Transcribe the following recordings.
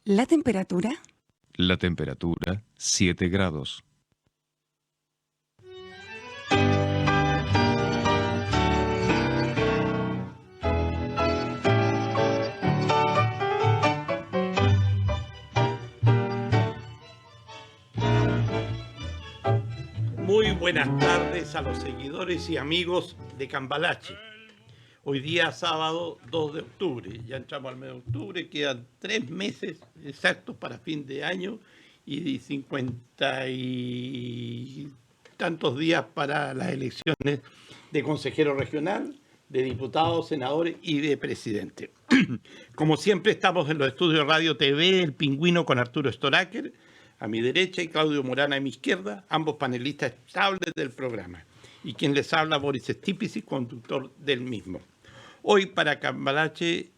¿La temperatura? La temperatura, 7 grados. Muy buenas tardes a los seguidores y amigos de Cambalache. Hoy día sábado 2 de octubre, ya entramos al mes de octubre, quedan 3 meses exactos para fin de año y 50 y tantos días para las elecciones de consejero regional, de diputados, senadores y de presidente. Como siempre estamos en los estudios de Radio TV, El Pingüino con Arturo Storaker a mi derecha y Claudio Morana a mi izquierda, ambos panelistas estables del programa. Y quien les habla, Boris Stipici, conductor del mismo. Hoy para Cambalache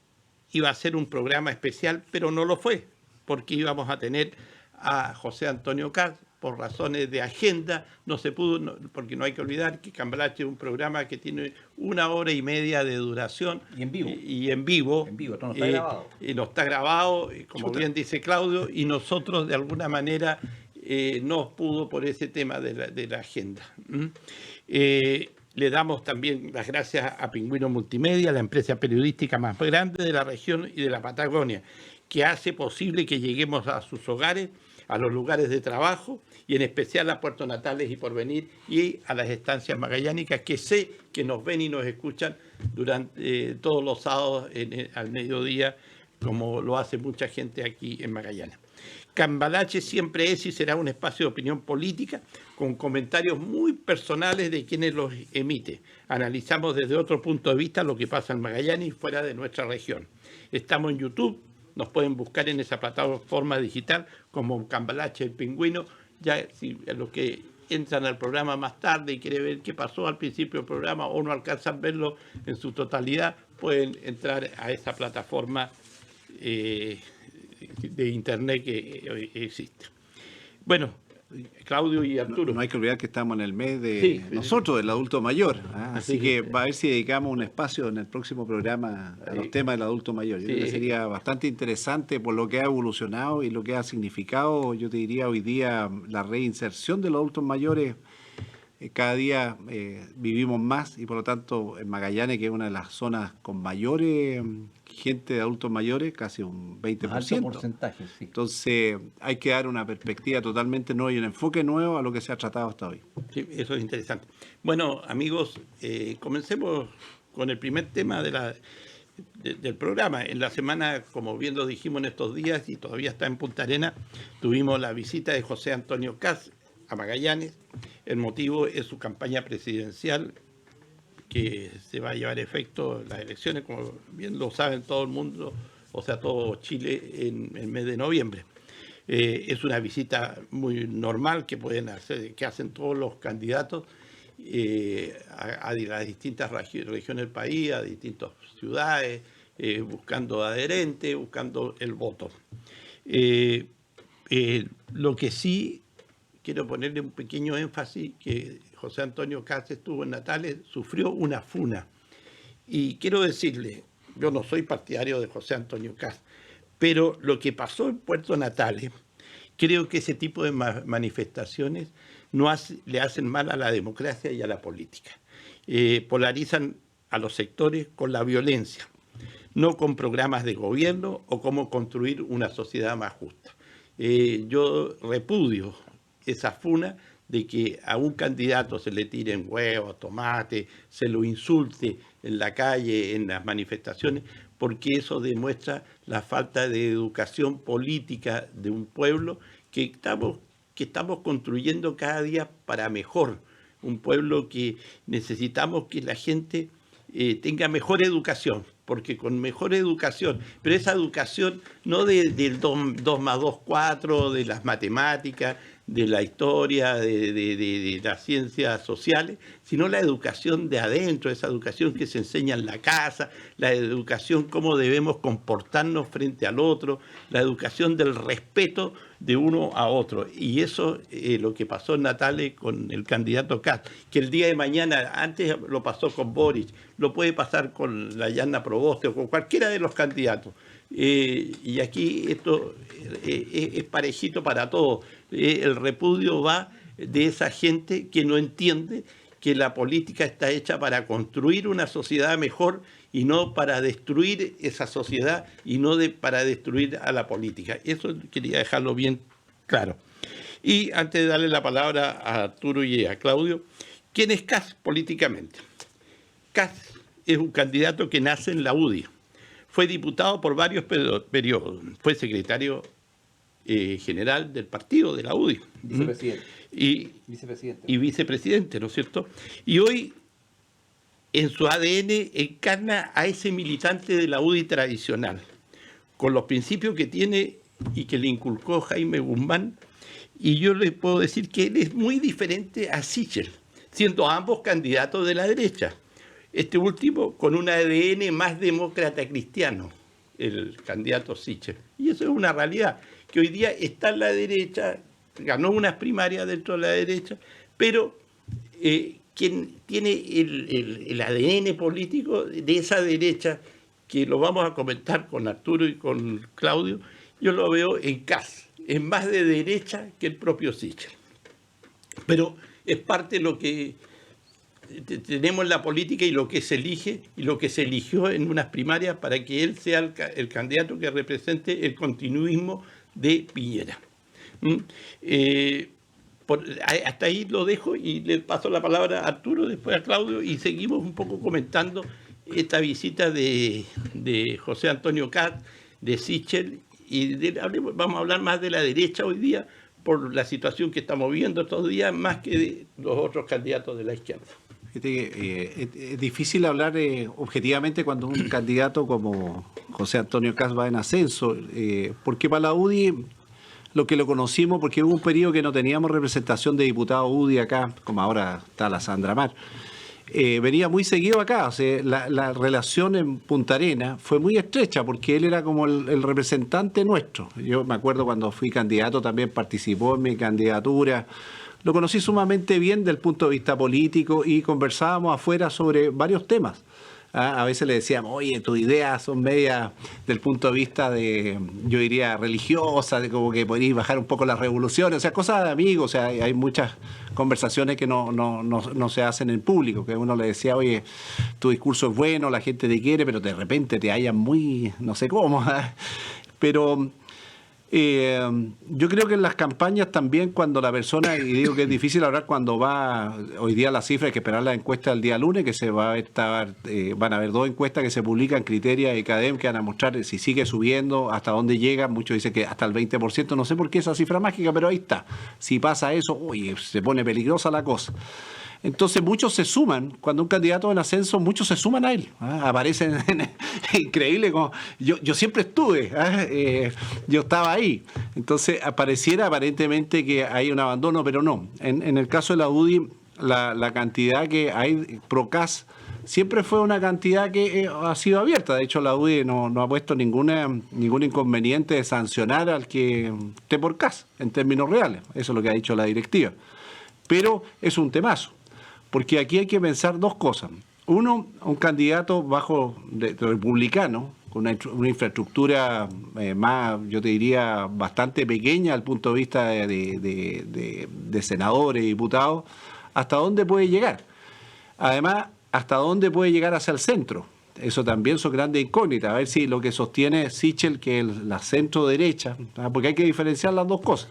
iba a ser un programa especial, pero no lo fue, porque íbamos a tener a José Antonio Caz. Por razones de agenda no se pudo, porque no hay que olvidar que Cambalache es un programa que tiene 1 hora y media de duración. Y en vivo. Y en vivo. En vivo, esto no está grabado. Y no está grabado, como bien dice Claudio, y nosotros de alguna manera no pudo por ese tema de la agenda. Le damos también las gracias a Pingüino Multimedia, la empresa periodística más grande de la región y de la Patagonia, que hace posible que lleguemos a sus hogares, a los lugares de trabajo y en especial a Puerto Natales y Porvenir y a las estancias magallánicas que sé que nos ven y nos escuchan durante todos los sábados al mediodía, como lo hace mucha gente aquí en Magallanes. Cambalache siempre es y será un espacio de opinión política con comentarios muy personales de quienes los emite. Analizamos desde otro punto de vista lo que pasa en Magallanes y fuera de nuestra región. Estamos en YouTube. Nos pueden buscar en esa plataforma digital como Cambalache El Pingüino. Ya si los que entran al programa más tarde y quieren ver qué pasó al principio del programa o no alcanzan a verlo en su totalidad, pueden entrar a esa plataforma de internet que existe. Bueno, Claudio y Arturo. No hay que olvidar que estamos en el mes de nosotros, del adulto mayor. Así que va a ver si dedicamos un espacio en el próximo programa a los temas del adulto mayor. Yo creo que sería bastante interesante por lo que ha evolucionado y lo que ha significado, yo te diría hoy día, la reinserción de los adultos mayores. Cada día vivimos más y por lo tanto en Magallanes, que es una de las zonas con mayores gente de adultos mayores, casi un 20%. Alto porcentaje, sí. Entonces hay que dar una perspectiva totalmente nueva y un enfoque nuevo a lo que se ha tratado hasta hoy. Sí, eso es interesante. Bueno, amigos, comencemos con el primer tema del programa. En la semana, como bien lo dijimos en estos días y todavía está en Punta Arenas, tuvimos la visita de José Antonio Caz a Magallanes. El motivo es su campaña presidencial que se va a llevar a efecto en las elecciones, como bien lo saben todo el mundo, o sea, todo Chile en el mes de noviembre. Es una visita muy normal que pueden hacer, que hacen todos los candidatos a las distintas regiones del país, a distintas ciudades, buscando adherentes, buscando el voto. Lo que sí quiero ponerle un pequeño énfasis, que José Antonio Caz estuvo en Natales, sufrió una funa. Y quiero decirle, yo no soy partidario de José Antonio Caz, pero lo que pasó en Puerto Natales, creo que ese tipo de manifestaciones le hacen mal a la democracia y a la política. Polarizan a los sectores con la violencia, no con programas de gobierno o cómo construir una sociedad más justa. Yo repudio esa funa de que a un candidato se le tiren huevos, tomate, se lo insulte en la calle, en las manifestaciones, porque eso demuestra la falta de educación política de un pueblo que estamos construyendo cada día para mejor. Un pueblo que necesitamos que la gente tenga mejor educación, porque con mejor educación, pero esa educación no del 2 más 2, 4, de las matemáticas, de la historia, de las ciencias sociales, sino la educación de adentro, esa educación que se enseña en la casa, la educación cómo debemos comportarnos frente al otro, la educación del respeto de uno a otro. Y eso es lo que pasó en Natales con el candidato Caz, que el día de mañana, antes lo pasó con Boris, lo puede pasar con la Yanna Proboste o con cualquiera de los candidatos. Y aquí esto es parejito para todos. El repudio va de esa gente que no entiende que la política está hecha para construir una sociedad mejor y no para destruir esa sociedad y no para destruir a la política. Eso quería dejarlo bien claro. Y antes de darle la palabra a Arturo y a Claudio, ¿quién es Kast políticamente? Kast es un candidato que nace en la UDI. Fue diputado por varios periodos. Fue secretario general del partido de la UDI. Vicepresidente. Y vicepresidente, ¿no es cierto? Y hoy, en su ADN, encarna a ese militante de la UDI tradicional, con los principios que tiene y que le inculcó Jaime Guzmán. Y yo le puedo decir que él es muy diferente a Sichel, siendo ambos candidatos de la derecha. Este último con un ADN más demócrata cristiano, el candidato Sichel. Y eso es una realidad, que hoy día está en la derecha, ganó unas primarias dentro de la derecha, pero quien tiene el ADN político de esa derecha, que lo vamos a comentar con Arturo y con Claudio, yo lo veo en Kast, es más de derecha que el propio Sichel. Pero es parte de lo que tenemos en la política y lo que se elige y lo que se eligió en unas primarias para que él sea el candidato que represente el continuismo de Piñera. Hasta ahí lo dejo y le paso la palabra a Arturo, después a Claudio, y seguimos un poco comentando esta visita de José Antonio Kast, de Sichel, y vamos a hablar más de la derecha hoy día por la situación que estamos viendo estos días, más que de los otros candidatos de la izquierda. Es difícil hablar objetivamente cuando un candidato como José Antonio Kast va en ascenso, porque para la UDI, lo que lo conocimos, porque hubo un periodo que no teníamos representación de diputados UDI acá, como ahora está la Sandra Mar, venía muy seguido acá. O sea, la relación en Punta Arenas fue muy estrecha porque él era como el representante nuestro. Yo me acuerdo cuando fui candidato, también participó en mi candidatura. Lo conocí sumamente bien desde el punto de vista político y conversábamos afuera sobre varios temas. A veces le decíamos, oye, tus ideas son medias del punto de vista de, yo diría, religiosa, de como que podrías bajar un poco las revoluciones, o sea, cosas de amigos. O sea, hay muchas conversaciones que no se hacen en público, que uno le decía, oye, tu discurso es bueno, la gente te quiere, pero de repente te hallan muy, no sé cómo. Pero yo creo que en las campañas también, cuando la persona, y digo que es difícil hablar cuando va, hoy día la cifra hay que esperar la encuesta del día lunes, que se va a estar, van a haber 2 encuestas que se publican, Criteria y CADEM, que van a mostrar si sigue subiendo, hasta dónde llega. Muchos dicen que hasta el 20%, no sé por qué esa cifra mágica, pero ahí está. Si pasa eso, oye, se pone peligrosa la cosa. Entonces muchos se suman, cuando un candidato en ascenso, muchos se suman a él. Aparecen, increíble, como yo siempre estuve, yo estaba ahí. Entonces pareciera aparentemente que hay un abandono, pero no. En el caso de la UDI, la cantidad que hay pro Kast siempre fue una cantidad que ha sido abierta. De hecho, la UDI no ha puesto ningún inconveniente de sancionar al que esté por Kast, en términos reales. Eso es lo que ha dicho la directiva. Pero es un temazo. Porque aquí hay que pensar 2 cosas. Uno, un candidato de republicano, con una infraestructura más, yo te diría, bastante pequeña al punto de vista de senadores y diputados, ¿hasta dónde puede llegar? Además, ¿hasta dónde puede llegar hacia el centro? Eso también son grandes incógnitas. A ver si lo que sostiene Sichel, que es la centro derecha, porque hay que diferenciar las 2 cosas.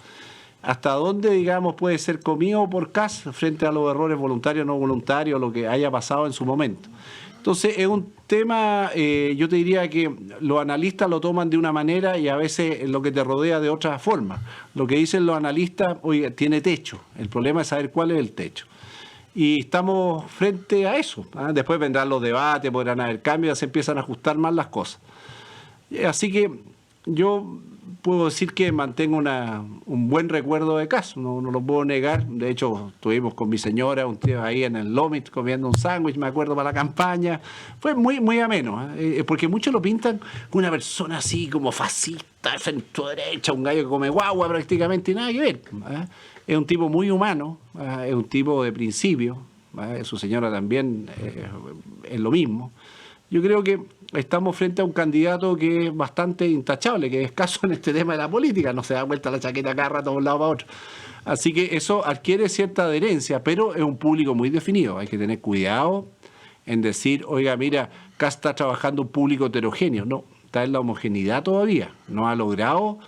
¿Hasta dónde, digamos, puede ser comido por Kast frente a los errores voluntarios o no voluntarios, lo que haya pasado en su momento? Entonces, es un tema, yo te diría que los analistas lo toman de una manera y a veces lo que te rodea de otra forma. Lo que dicen los analistas, oye, tiene techo. El problema es saber cuál es el techo. Y estamos frente a eso. Después vendrán los debates, podrán haber cambios, se empiezan a ajustar más las cosas. Así que yo puedo decir que mantengo un buen recuerdo de Kast, no lo puedo negar. De hecho, estuvimos con mi señora un tío ahí en el Lomit comiendo un sándwich, me acuerdo, para la campaña. Fue muy, muy ameno, porque muchos lo pintan como una persona así como fascista, centro derecha, un gallo que come guagua prácticamente y nada que ver. Es un tipo muy humano, es un tipo de principio, su señora también es lo mismo. yo creo que estamos frente a un candidato que es bastante intachable, que es escaso en este tema de la política, no se da vuelta la chaqueta cada rato de un lado para otro. Así que eso adquiere cierta adherencia, pero es un público muy definido. Hay que tener cuidado en decir, oiga, mira, Kast está trabajando un público heterogéneo. No, está en la homogeneidad todavía. No ha logrado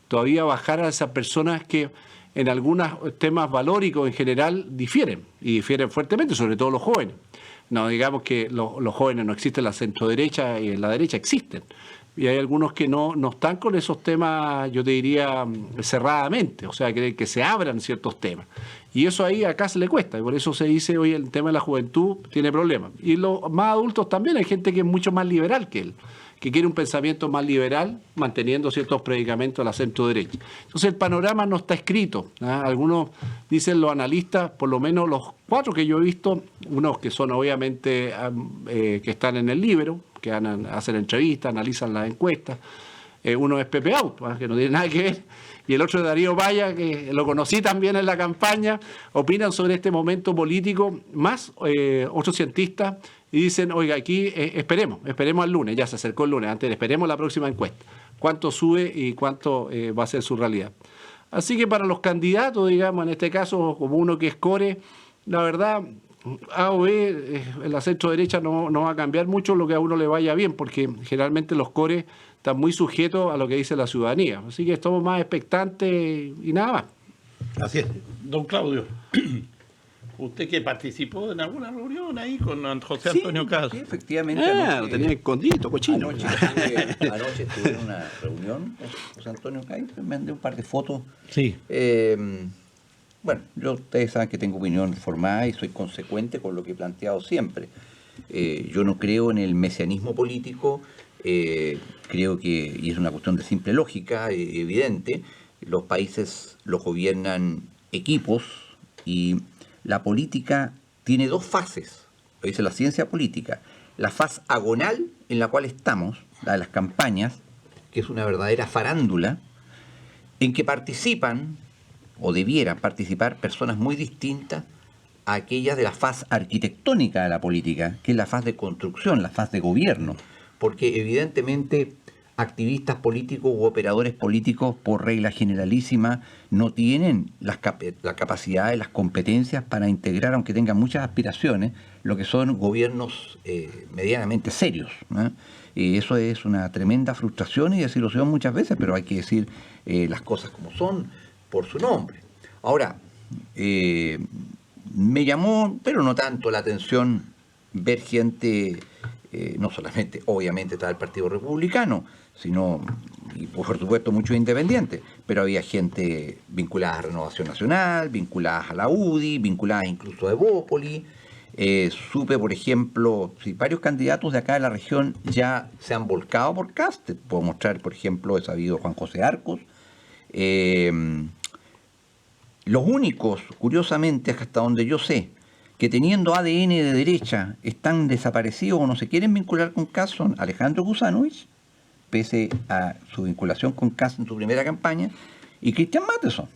todavía bajar a esas personas que en algunos temas valóricos en general difieren, y difieren fuertemente, sobre todo los jóvenes. No digamos que los jóvenes no existen en la centro-derecha y en la derecha existen. Y hay algunos que no están con esos temas, yo te diría, cerradamente, o sea, que se abran ciertos temas. Y eso ahí acá se le cuesta, y por eso se dice, hoy el tema de la juventud tiene problemas. Y los más adultos también, hay gente que es mucho más liberal que él, que quiere un pensamiento más liberal, manteniendo ciertos predicamentos a la centro-derecha. Entonces el panorama no está escrito, ¿ah? Algunos dicen, los analistas, por lo menos los 4 que yo he visto, unos que son obviamente que están en el Libro, que hacen entrevistas, analizan las encuestas. Uno es Pepe Auto, que no tiene nada que ver, y el otro es Darío Paya, que lo conocí también en la campaña. Opinan sobre este momento político, más otros cientistas, y dicen, oiga, aquí esperemos al lunes, ya se acercó el lunes, antes esperemos la próxima encuesta, cuánto sube y cuánto va a ser su realidad. Así que para los candidatos, digamos, en este caso, como uno que es core, la verdad, A o B, en la centro derecha no va a cambiar mucho lo que a uno le vaya bien, porque generalmente los cores están muy sujetos a lo que dice la ciudadanía. Así que estamos más expectantes y nada más. Así es. Don Claudio, usted que participó en alguna reunión ahí con José Antonio Kast. Sí, efectivamente. Lo tenía escondido, cochino. Anoche estuve en una reunión con José Antonio Kast, me mandé un par de fotos. Sí. Bueno, ustedes saben que tengo opinión formada y soy consecuente con lo que he planteado siempre. Yo no creo en el mesianismo político, creo que, y es una cuestión de simple lógica, evidente, los países los gobiernan equipos y la política tiene 2 fases, lo dice la ciencia política. La fase agonal en la cual estamos, la de las campañas, que es una verdadera farándula, en que participan o debieran participar personas muy distintas a aquellas de la faz arquitectónica de la política, que es la faz de construcción, la faz de gobierno, porque evidentemente activistas políticos u operadores políticos, por regla generalísima, no tienen la capacidad y las competencias para integrar, aunque tengan muchas aspiraciones, lo que son gobiernos medianamente serios, ¿no? Y eso es una tremenda frustración y desilusión muchas veces, pero hay que decir las cosas como son, por su nombre. Ahora, me llamó, pero no tanto, la atención ver gente, no solamente, obviamente, está el Partido Republicano, sino, y por supuesto, muchos independientes, pero había gente vinculada a Renovación Nacional, vinculadas a la UDI, vinculadas incluso a Evópoli. Supe, por ejemplo, si varios candidatos de acá de la región ya se han volcado por Kast. Puedo mostrar, por ejemplo, he sabido Juan José Arcos. Los únicos, curiosamente, hasta donde yo sé, que teniendo ADN de derecha están desaparecidos o no se quieren vincular con Kast son Alejandro Kuzanovich, pese a su vinculación con Kast en su primera campaña, y Cristian Matheson,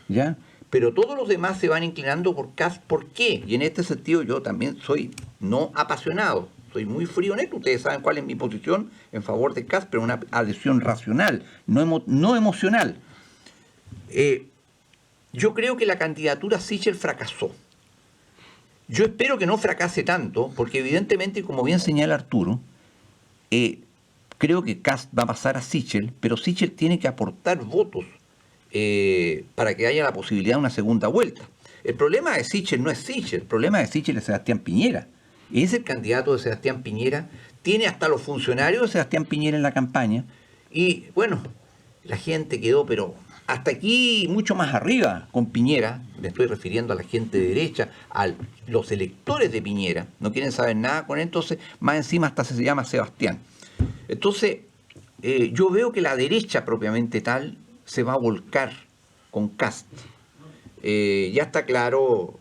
¿ya? Pero todos los demás se van inclinando por Kast. ¿Por qué? Y en este sentido yo también soy no apasionado, soy muy frío en esto. Ustedes saben cuál es mi posición en favor de Kast, pero una adhesión racional, no emocional. Yo creo que la candidatura Sichel fracasó. Yo espero que no fracase tanto, porque evidentemente, como bien señala Arturo, creo que Kast va a pasar a Sichel, pero Sichel tiene que aportar votos para que haya la posibilidad de una segunda vuelta. El problema de Sichel no es Sichel, el problema de Sichel es Sebastián Piñera. Es el candidato de Sebastián Piñera, tiene hasta los funcionarios de Sebastián Piñera en la campaña, y bueno, la gente quedó, pero hasta aquí mucho más arriba con Piñera. Me estoy refiriendo a la gente de derecha, a los electores de Piñera, no quieren saber nada con él, entonces más encima hasta se llama Sebastián. Entonces, yo veo que la derecha propiamente tal se va a volcar con Kast. Ya está claro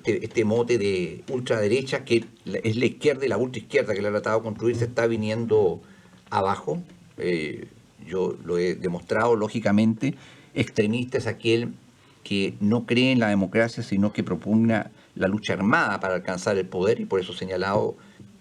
este mote de ultraderecha, que es la izquierda y la ultraizquierda que le ha tratado de construir, se está viniendo abajo. Yo lo he demostrado, lógicamente. Extremista es aquel que no cree en la democracia, sino que propugna la lucha armada para alcanzar el poder, y por eso he señalado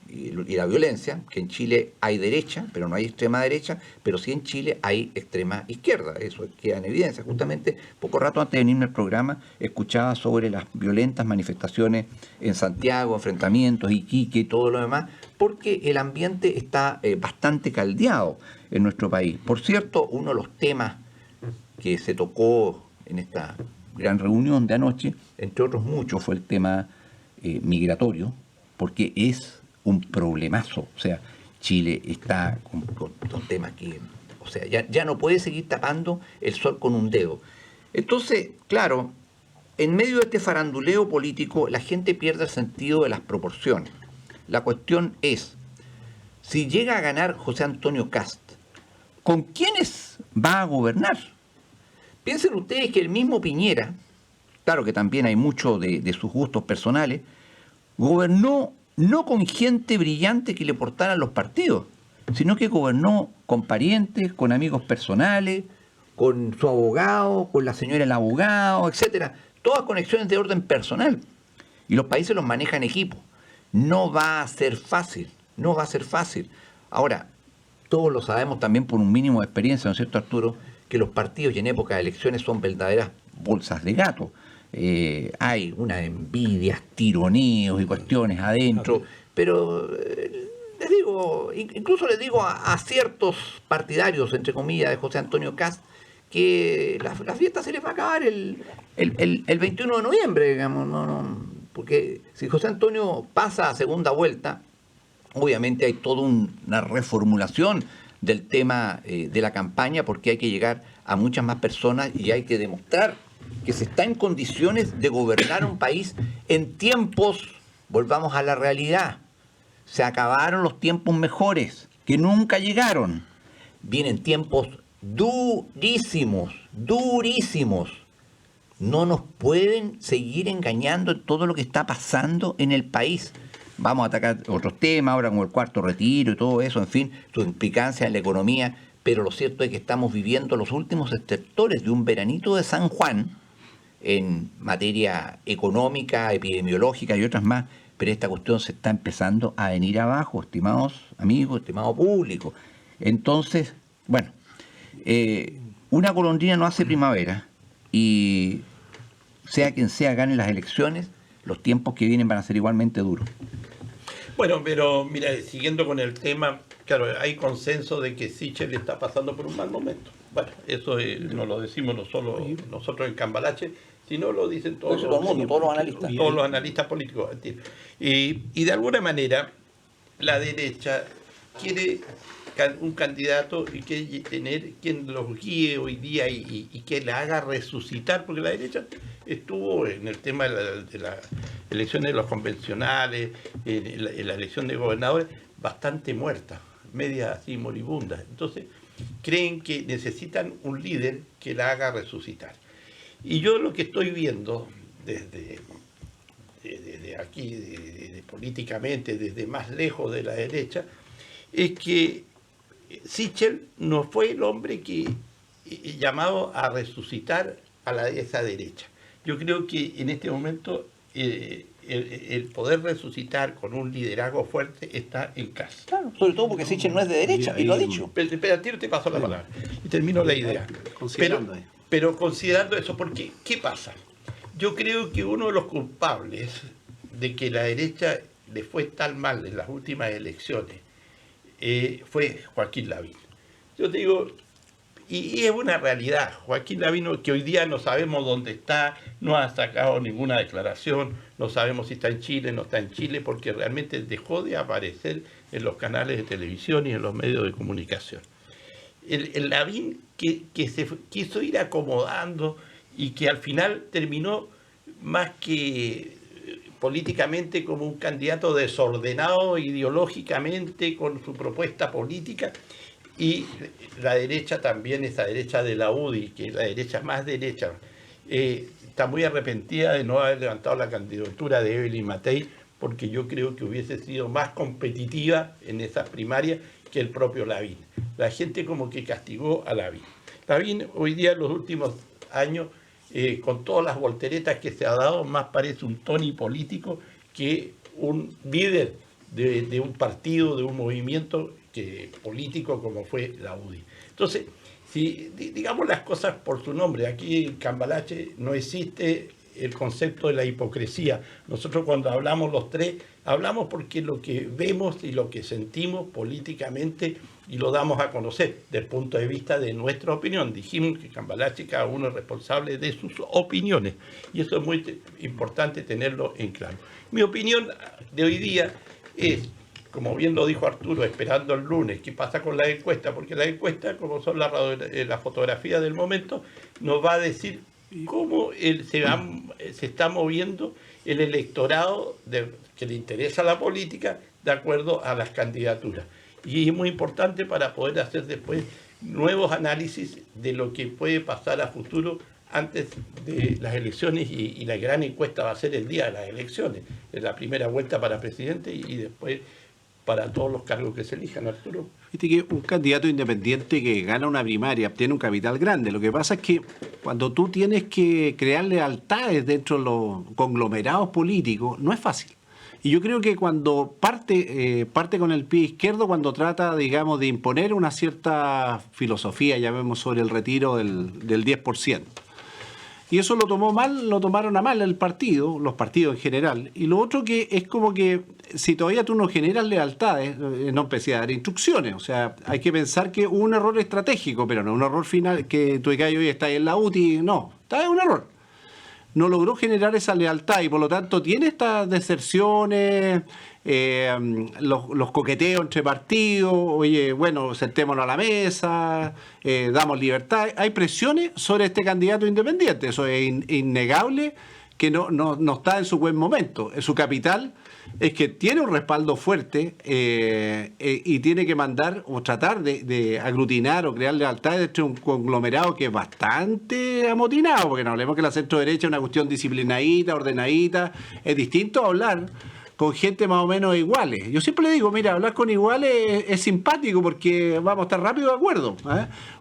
y la violencia, que en Chile hay derecha, pero no hay extrema derecha, pero sí en Chile hay extrema izquierda. Eso queda en evidencia. Justamente, poco rato antes de venirme al programa, escuchaba sobre las violentas manifestaciones en Santiago, enfrentamientos, Iquique y todo lo demás, porque el ambiente está bastante caldeado en nuestro país. Por cierto, uno de los temas que se tocó en esta gran reunión de anoche, entre otros muchos, fue el tema migratorio, porque es un problemazo. O sea, Chile está con temas que, o sea, ya no puede seguir tapando el sol con un dedo. Entonces, claro, en medio de este faranduleo político, la gente pierde el sentido de las proporciones. La cuestión es, si llega a ganar José Antonio Kast, ¿con quiénes va a gobernar? Piensen ustedes que el mismo Piñera, claro que también hay mucho de sus gustos personales, gobernó no con gente brillante que le portaran los partidos, sino que gobernó con parientes, con amigos personales, con su abogado, con la señora del abogado, etcétera. Todas conexiones de orden personal. Y los países los manejan en equipo. No va a ser fácil, no va a ser fácil. Ahora, todos lo sabemos también por un mínimo de experiencia, ¿no es cierto, Arturo?, que los partidos y en época de elecciones son verdaderas bolsas de gato. Hay unas envidias, tironeos y cuestiones adentro, pero les digo, incluso les digo a ciertos partidarios, entre comillas, de José Antonio Kast, que la fiesta se les va a acabar el 21 de noviembre, digamos, porque si José Antonio pasa a segunda vuelta, obviamente hay toda una reformulación del tema de la campaña, porque hay que llegar a muchas más personas y hay que demostrar que se está en condiciones de gobernar un país en tiempos, volvamos a la realidad, se acabaron los tiempos mejores, que nunca llegaron. Vienen tiempos durísimos, durísimos. No nos pueden seguir engañando en todo lo que está pasando en el país. Vamos a atacar otros temas ahora como el cuarto retiro y todo eso, en fin, su implicancia en la economía, pero lo cierto es que estamos viviendo los últimos estertores de un veranito de San Juan en materia económica, epidemiológica y otras más, pero esta cuestión se está empezando a venir abajo, estimados amigos, estimado público. Entonces, bueno, una golondrina no hace primavera y sea quien sea gane las elecciones, los tiempos que vienen van a ser igualmente duros. Bueno, pero mira, siguiendo con el tema, claro, hay consenso de que Sichel está pasando por un mal momento. Bueno, eso no lo decimos no solo nosotros en Cambalache, sino lo dicen todos los analistas. Todos los analistas políticos. Y de alguna manera, la derecha quiere un candidato y quiere tener quien los guíe hoy día y que la haga resucitar, porque la derecha estuvo en el tema de las elecciones de los convencionales, en la elección de gobernadores, bastante muerta, media así moribunda. Entonces, creen que necesitan un líder que la haga resucitar. Y yo lo que estoy viendo desde aquí, políticamente, desde más lejos de la derecha, es que Sichel no fue el hombre que llamado a resucitar a esa derecha. Yo creo que en este momento el poder resucitar con un liderazgo fuerte está en casa. Claro, sobre todo porque Sichel no es de derecha, y lo ha dicho. Pero a ti te paso la palabra y termino la idea. Pero considerando eso, porque ¿qué pasa? Yo creo que uno de los culpables de que la derecha le fue tan mal en las últimas elecciones fue Joaquín Lavín. Yo te digo, y es una realidad, Joaquín Lavín, que hoy día no sabemos dónde está, no ha sacado ninguna declaración, no sabemos si está en Chile, no está en Chile, porque realmente dejó de aparecer en los canales de televisión y en los medios de comunicación. El Lavín que se quiso ir acomodando y que al final terminó más que políticamente como un candidato desordenado ideológicamente con su propuesta política, y la derecha también, esa derecha de la UDI, que es la derecha más derecha, está muy arrepentida de no haber levantado la candidatura de Evelyn Matei, porque yo creo que hubiese sido más competitiva en esas primarias que el propio Lavín. La gente como que castigó a Lavín. Lavín hoy día, en los últimos años, con todas las volteretas que se ha dado, más parece un Tony político que un líder de un partido, de un movimiento político como fue la UDI. Entonces, si digamos las cosas por su nombre, aquí en Cambalache no existe el concepto de la hipocresía. Nosotros cuando hablamos los tres, hablamos porque lo que vemos y lo que sentimos políticamente y lo damos a conocer desde el punto de vista de nuestra opinión. Dijimos que Cambalache cada uno es responsable de sus opiniones y eso es muy importante tenerlo en claro. Mi opinión de hoy día es, como bien lo dijo Arturo, esperando el lunes qué pasa con la encuesta, porque la encuesta, como son la fotografía del momento, nos va a decir cómo se está moviendo el electorado que le interesa la política de acuerdo a las candidaturas. Y es muy importante para poder hacer después nuevos análisis de lo que puede pasar a futuro antes de las elecciones, y la gran encuesta va a ser el día de las elecciones, en la primera vuelta para presidente y después para todos los cargos que se elijan, Arturo. Viste que un candidato independiente que gana una primaria tiene un capital grande. Lo que pasa es que cuando tú tienes que crear lealtades dentro de los conglomerados políticos, no es fácil. Y yo creo que cuando parte con el pie izquierdo, cuando trata, digamos, de imponer una cierta filosofía, ya vemos, sobre el retiro del 10%. Y eso lo tomaron a mal los partidos en general. Y lo otro que es como que si todavía tú no generas lealtades, no empecé a dar instrucciones. O sea, hay que pensar que hubo un error estratégico, pero no un error final, que tú digas, hoy está en la UTI, no, está en un error. No logró generar esa lealtad y por lo tanto tiene estas deserciones, los coqueteos entre partidos, oye, bueno, sentémonos a la mesa, damos libertad. Hay presiones sobre este candidato independiente, eso es innegable, que no está en su buen momento. Su capital es que tiene un respaldo fuerte y tiene que mandar o tratar de aglutinar o crear lealtad entre un conglomerado que es bastante amotinado, porque no hablemos que la centro derecha es una cuestión disciplinadita, ordenadita. Es distinto a hablar con gente más o menos iguales. Yo siempre le digo, mira, hablar con iguales es simpático porque vamos a estar rápido de acuerdo.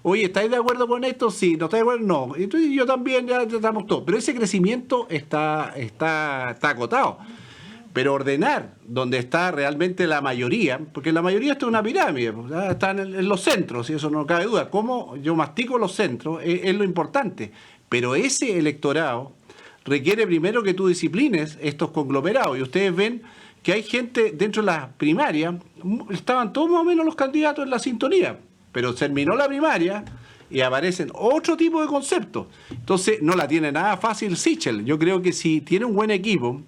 Oye, ¿estáis de acuerdo con esto? Sí. ¿No estáis de acuerdo? No. Entonces yo también, ya tratamos todo. Pero ese crecimiento está acotado. Pero ordenar donde está realmente la mayoría, porque la mayoría está en una pirámide, está en los centros, y eso no cabe duda. Cómo yo mastico los centros es lo importante. Pero ese electorado requiere primero que tú disciplines estos conglomerados. Y ustedes ven que hay gente dentro de las primarias, estaban todos más o menos los candidatos en la sintonía, pero terminó la primaria y aparecen otro tipo de conceptos. Entonces no la tiene nada fácil Sichel. Yo creo que si tiene un buen equipo,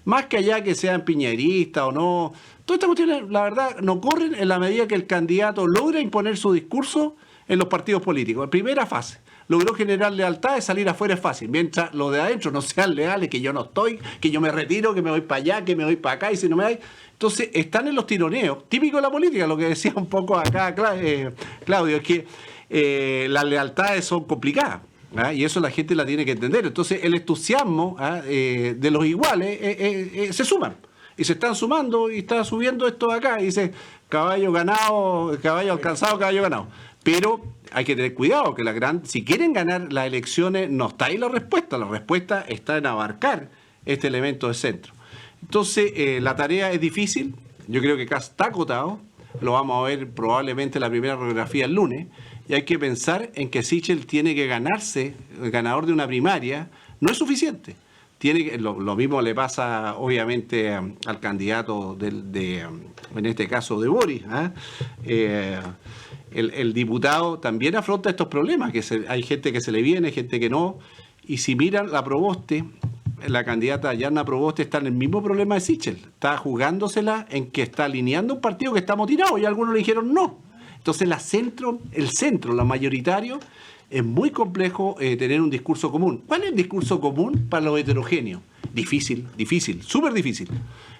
más que allá que sean piñeristas o no, todas estas cuestiones, la verdad, no corren en la medida que el candidato logra imponer su discurso en los partidos políticos. En primera fase, logró generar lealtad, salir afuera es fácil. Mientras los de adentro no sean leales, que yo no estoy, que yo me retiro, que me voy para allá, que me voy para acá, y si no me hay... Entonces, están en los tironeos, típico de la política, lo que decía un poco acá Claudio, es que las lealtades son complicadas. Y eso la gente la tiene que entender. Entonces el entusiasmo de los iguales se suman y se están sumando y está subiendo esto de acá y dice caballo ganado, caballo alcanzado, caballo ganado. Pero hay que tener cuidado que si quieren ganar las elecciones no está ahí la respuesta está en abarcar este elemento de centro. Entonces la tarea es difícil, yo creo que acá está acotado, lo vamos a ver probablemente en la primera radiografía el lunes. Y hay que pensar en que Sichel tiene que ganarse, el ganador de una primaria, no es suficiente. Lo mismo le pasa obviamente al candidato en este caso de Boris. El diputado también afronta estos problemas, que hay gente que se le viene, gente que no. Y si miran la Proboste, la candidata Yarna Proboste está en el mismo problema de Sichel. Está jugándosela en que está alineando un partido que está amotinado y algunos le dijeron no. Entonces el centro, la mayoritario, es muy complejo tener un discurso común. ¿Cuál es el discurso común para los heterogéneos? Difícil, súper difícil.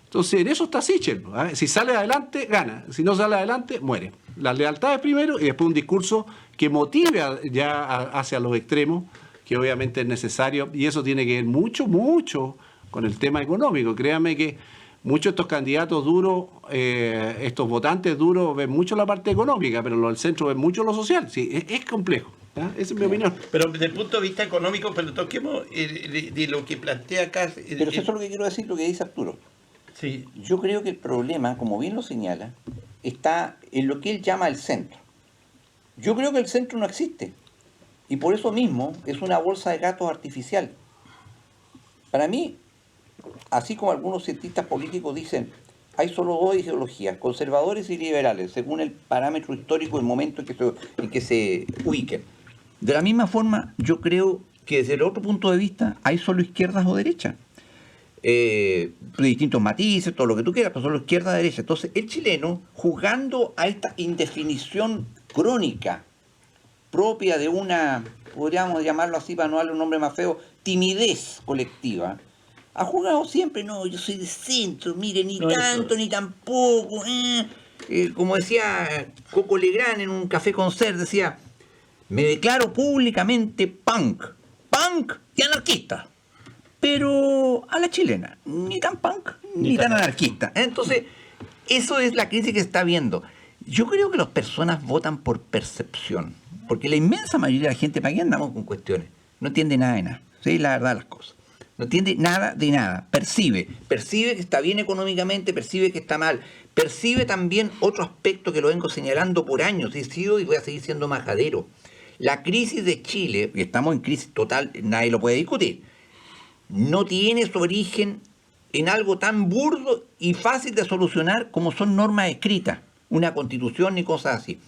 Entonces en eso está Sichel. Si sale adelante, gana. Si no sale adelante, muere. Las lealtades primero y después un discurso que motive hacia los extremos, que obviamente es necesario. Y eso tiene que ver mucho con el tema económico. Créanme que muchos de estos candidatos duros, estos votantes duros, ven mucho la parte económica, pero los del centro ven mucho lo social. Sí, es complejo. Esa es mi opinión. Pero desde el punto de vista económico, pero toquemos de lo que plantea acá. Pero eso es lo que quiero decir, lo que dice Arturo. Sí. Yo creo que el problema, como bien lo señala, está en lo que él llama el centro. Yo creo que el centro no existe. Y por eso mismo es una bolsa de gatos artificial. Para mí, así como algunos cientistas políticos dicen, hay solo dos ideologías, conservadores y liberales, según el parámetro histórico y el momento en que se ubiquen. De la misma forma, yo creo que desde el otro punto de vista hay solo izquierdas o derechas. De distintos matices, todo lo que tú quieras, pero solo izquierda o derecha. Entonces, el chileno, jugando a esta indefinición crónica, propia de una, podríamos llamarlo así para no darle un nombre más feo, timidez colectiva, ha jugado siempre, no, yo soy de centro, mire, ni No, tanto, ni tampoco. Como decía Coco Legrand en un café concert, decía, me declaro públicamente punk y anarquista, pero a la chilena, ni tan punk, ni tan anarquista. Entonces, eso es la crisis que se está viendo. Yo creo que las personas votan por percepción, porque la inmensa mayoría de la gente, ¿para qué andamos con cuestiones? No entiende nada de nada, ¿sí? La verdad de las cosas. No entiende nada de nada, percibe que está bien económicamente, percibe que está mal, percibe también otro aspecto que lo vengo señalando por años, he sido y voy a seguir siendo majadero. La crisis de Chile, y estamos en crisis total, nadie lo puede discutir, no tiene su origen en algo tan burdo y fácil de solucionar como son normas escritas, una constitución ni cosas así.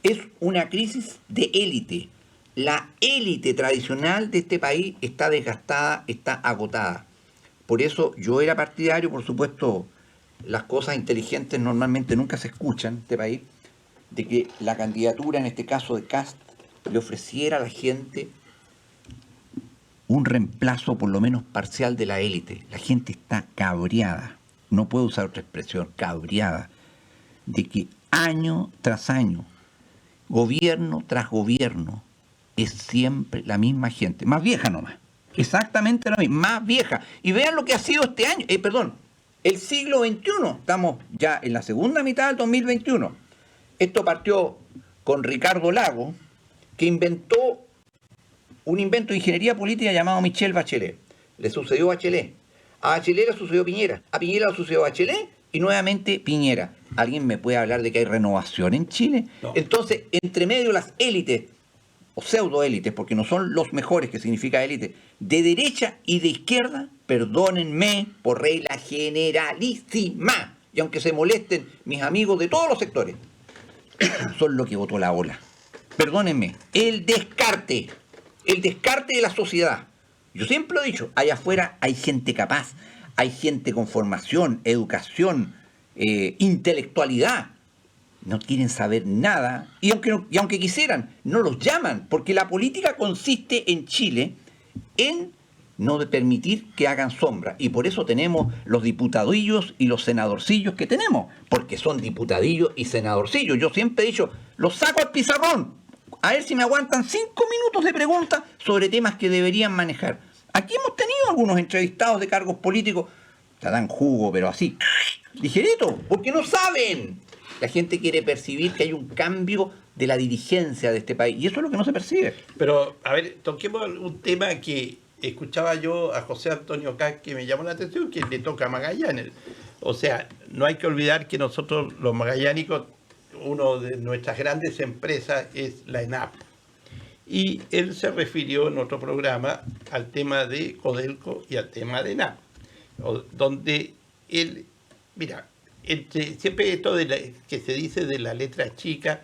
Es una crisis de élite. La élite tradicional de este país está desgastada, está agotada. Por eso yo era partidario, por supuesto, las cosas inteligentes normalmente nunca se escuchan en este país, de que la candidatura, en este caso de Kast, le ofreciera a la gente un reemplazo por lo menos parcial de la élite. La gente está cabreada, no puedo usar otra expresión, cabreada, de que año tras año, gobierno tras gobierno, es siempre la misma gente, más vieja nomás, exactamente la misma, más vieja. Y vean lo que ha sido este año, el siglo XXI, estamos ya en la segunda mitad del 2021. Esto partió con Ricardo Lagos, que inventó un invento de ingeniería política llamado Michelle Bachelet. Le sucedió Bachelet. A Bachelet le sucedió Piñera. A Piñera le sucedió Bachelet y nuevamente Piñera. ¿Alguien me puede hablar de que hay renovación en Chile? No. Entonces, entre medio las élites, o pseudoélites, porque no son los mejores, que significa élite, de derecha y de izquierda, perdónenme por regla generalísima, y aunque se molesten mis amigos de todos los sectores, son lo que votó la ola. Perdónenme, el descarte de la sociedad. Yo siempre lo he dicho, allá afuera hay gente capaz, hay gente con formación, educación, intelectualidad. No quieren saber nada, y aunque quisieran, no los llaman, porque la política consiste en Chile en no permitir que hagan sombra, y por eso tenemos los diputadillos y los senadorcillos que tenemos, porque son diputadillos y senadorcillos. Yo siempre he dicho, los saco al pizarrón, a ver si me aguantan 5 minutos de preguntas sobre temas que deberían manejar. Aquí hemos tenido algunos entrevistados de cargos políticos, te dan jugo, pero así, ligerito, porque no saben. La gente quiere percibir que hay un cambio de la dirigencia de este país, y eso es lo que no se percibe. Pero, a ver, toquemos un tema que escuchaba yo a José Antonio Kast, que me llamó la atención, que le toca a Magallanes. O sea, no hay que olvidar que nosotros, los magallánicos, una de nuestras grandes empresas es la ENAP. Y él se refirió en otro programa al tema de Codelco y al tema de ENAP, donde él, mira, siempre esto que se dice de la letra chica,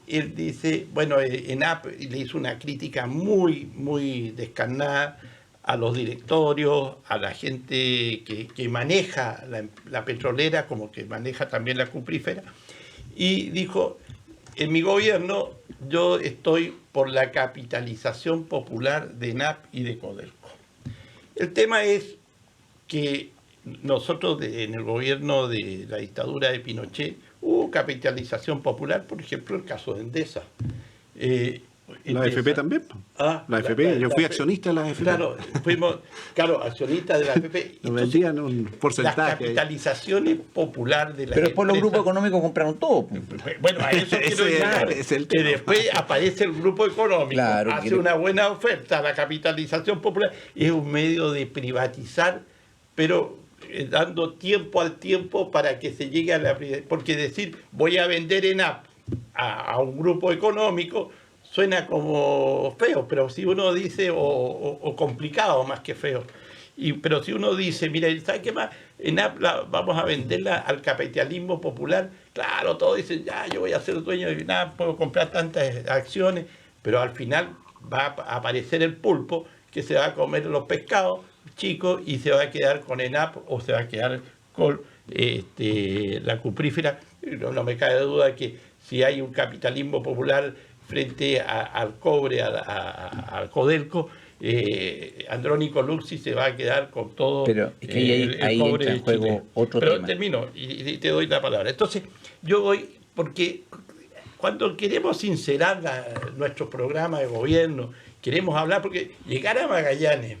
él dice, bueno, ENAP le hizo una crítica muy, muy descarnada a los directorios, a la gente que maneja la petrolera, como que maneja también la cuprífera, y dijo, en mi gobierno yo estoy por la capitalización popular de ENAP y de Codelco. El tema es que nosotros en el gobierno de la dictadura de Pinochet hubo capitalización popular, por ejemplo, el caso de Endesa. La AFP también. La AFP, yo fui accionista de la AFP. Claro, fuimos accionistas de la AFP. Nos vendían un porcentaje. Las capitalizaciones populares de la Pero después los grupos económicos compraron todo. Bueno, a eso quiero llegar. Que después aparece el grupo económico, claro, hace una buena oferta. La capitalización popular es un medio de privatizar, pero dando tiempo al tiempo para que se llegue a la... Porque decir voy a vender ENAP a un grupo económico suena como feo, pero si uno dice, o complicado más que feo, pero si uno dice, mira, ¿sabes qué más? ENAP vamos a venderla al capitalismo popular, claro, todos dicen, ya, yo voy a ser dueño de ENAP, puedo comprar tantas acciones, pero al final va a aparecer el pulpo que se va a comer los pescados chicos y se va a quedar con ENAP o se va a quedar con la cuprífera. No me cabe duda que si hay un capitalismo popular frente al cobre, al Codelco, Andrónico Luxi se va a quedar con todo. Pero es que ahí cobre entra en juego chileno. otro Pero tema. termino y te doy la palabra. Entonces, yo voy, porque cuando queremos sincerar nuestro programa de gobierno, queremos hablar, porque llegar a Magallanes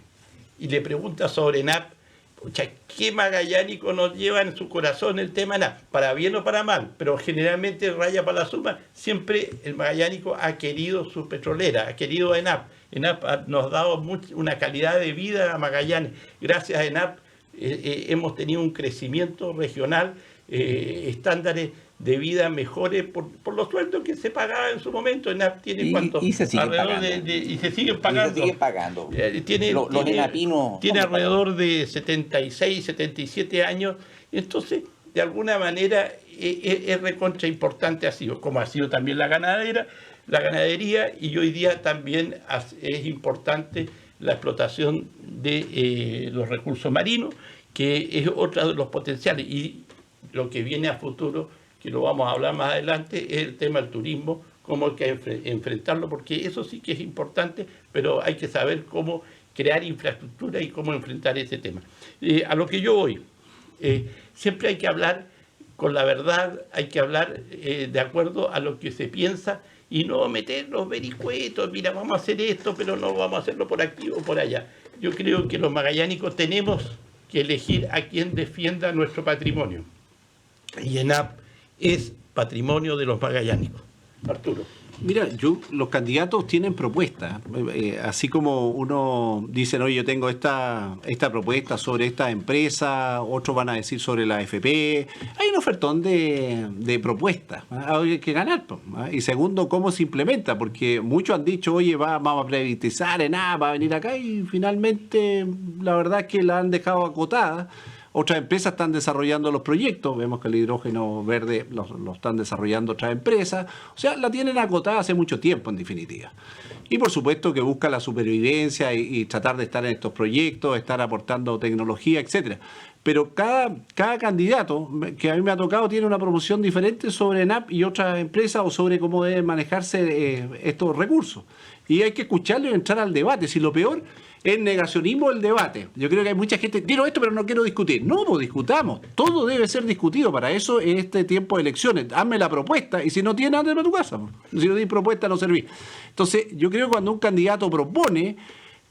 y le pregunta sobre ENAP, pucha, ¿qué magallánico nos lleva en su corazón el tema ENAP? Para bien o para mal, pero generalmente raya para la suma. Siempre el magallánico ha querido su petrolera, ha querido a ENAP. ENAP nos ha dado una calidad de vida a Magallanes. Gracias a ENAP hemos tenido un crecimiento regional, estándares de vida mejores por los sueldos que se pagaban en su momento. ENAP tiene cuánto, y se siguen alrededor pagando. y se siguen pagando. Y se siguen pagando. Los enapinos tiene alrededor de 76, 77 años. Entonces, de alguna manera, es recontra importante ha sido, como ha sido también la ganadería, y hoy día también es importante la explotación de los recursos marinos, que es otro de los potenciales. Y lo que viene a futuro, que lo vamos a hablar más adelante, es el tema del turismo, cómo hay que enfrentarlo, porque eso sí que es importante, pero hay que saber cómo crear infraestructura y cómo enfrentar ese tema. A lo que yo voy, siempre hay que hablar con la verdad, hay que hablar de acuerdo a lo que se piensa y no meter los vericuetos, mira, vamos a hacer esto, pero no vamos a hacerlo por aquí o por allá. Yo creo que los magallánicos tenemos que elegir a quien defienda nuestro patrimonio. Y ENAP es patrimonio de los magallánicos. Arturo. Mira, los candidatos tienen propuestas, así como uno dice, no, yo tengo esta propuesta sobre esta empresa, otros van a decir sobre la AFP, hay un ofertón de propuestas, hay que ganar, y segundo, cómo se implementa, porque muchos han dicho, oye, vamos a privatizar, va a venir acá, y finalmente la verdad es que la han dejado acotada. Otras empresas están desarrollando los proyectos, vemos que el hidrógeno verde lo están desarrollando otras empresas, o sea, la tienen acotada hace mucho tiempo en definitiva. Y por supuesto que busca la supervivencia y tratar de estar en estos proyectos, estar aportando tecnología, etcétera. Pero cada candidato que a mí me ha tocado tiene una promoción diferente sobre ENAP y otras empresas o sobre cómo deben manejarse estos recursos. Y hay que escucharlo y entrar al debate. Si lo peor es negacionismo del debate. Yo creo que hay mucha gente, quiero esto pero no quiero discutir. No, pues discutamos. Todo debe ser discutido. Para eso es este tiempo de elecciones. Hazme la propuesta y si no tienes, ándate a tu casa. Si no tienes propuesta, no servís. Entonces, yo creo que cuando un candidato propone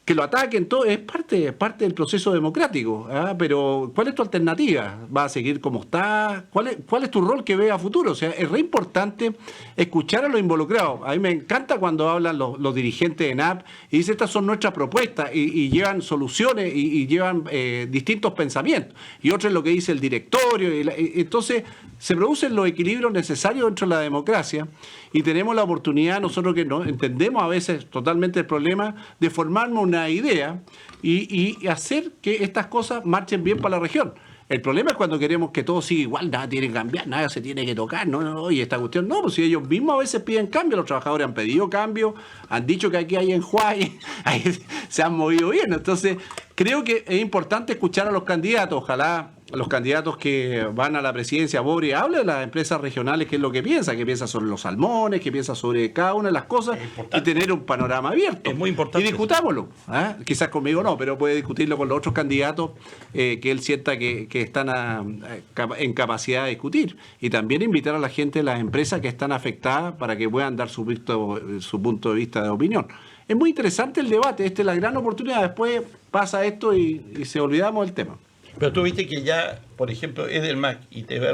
que lo ataquen, todo es parte del proceso democrático. Pero, ¿cuál es tu alternativa? ¿Vas a seguir como está? ¿Cuál es tu rol que ve a futuro? O sea, es re importante escuchar a los involucrados. A mí me encanta cuando hablan los dirigentes de ENAP y dicen, estas son nuestras propuestas y llevan soluciones y llevan distintos pensamientos. Y otro es lo que dice el directorio. Entonces, se producen los equilibrios necesarios dentro de la democracia y tenemos la oportunidad, nosotros que no entendemos a veces totalmente el problema, de formarnos una idea y hacer que estas cosas marchen bien para la región. El problema es cuando queremos que todo siga igual, nada tiene que cambiar, nada se tiene que tocar, no, y esta cuestión, no, pues si ellos mismos a veces piden cambio, los trabajadores han pedido cambio, han dicho que aquí hay enjuague, ahí se han movido bien, entonces creo que es importante escuchar a los candidatos, ojalá los candidatos que van a la presidencia, Boric, hable de las empresas regionales, qué es lo que piensa sobre los salmones, qué piensa sobre cada una de las cosas y tener un panorama abierto. Es muy importante. Y discutámoslo. Quizás conmigo no, pero puede discutirlo con los otros candidatos que él sienta que están en capacidad de discutir. Y también invitar a la gente de las empresas que están afectadas para que puedan dar su punto de vista de opinión. Es muy interesante el debate, esta es la gran oportunidad. Después pasa esto y se olvidamos del tema. Pero tú viste que ya, por ejemplo, Edelmac y TV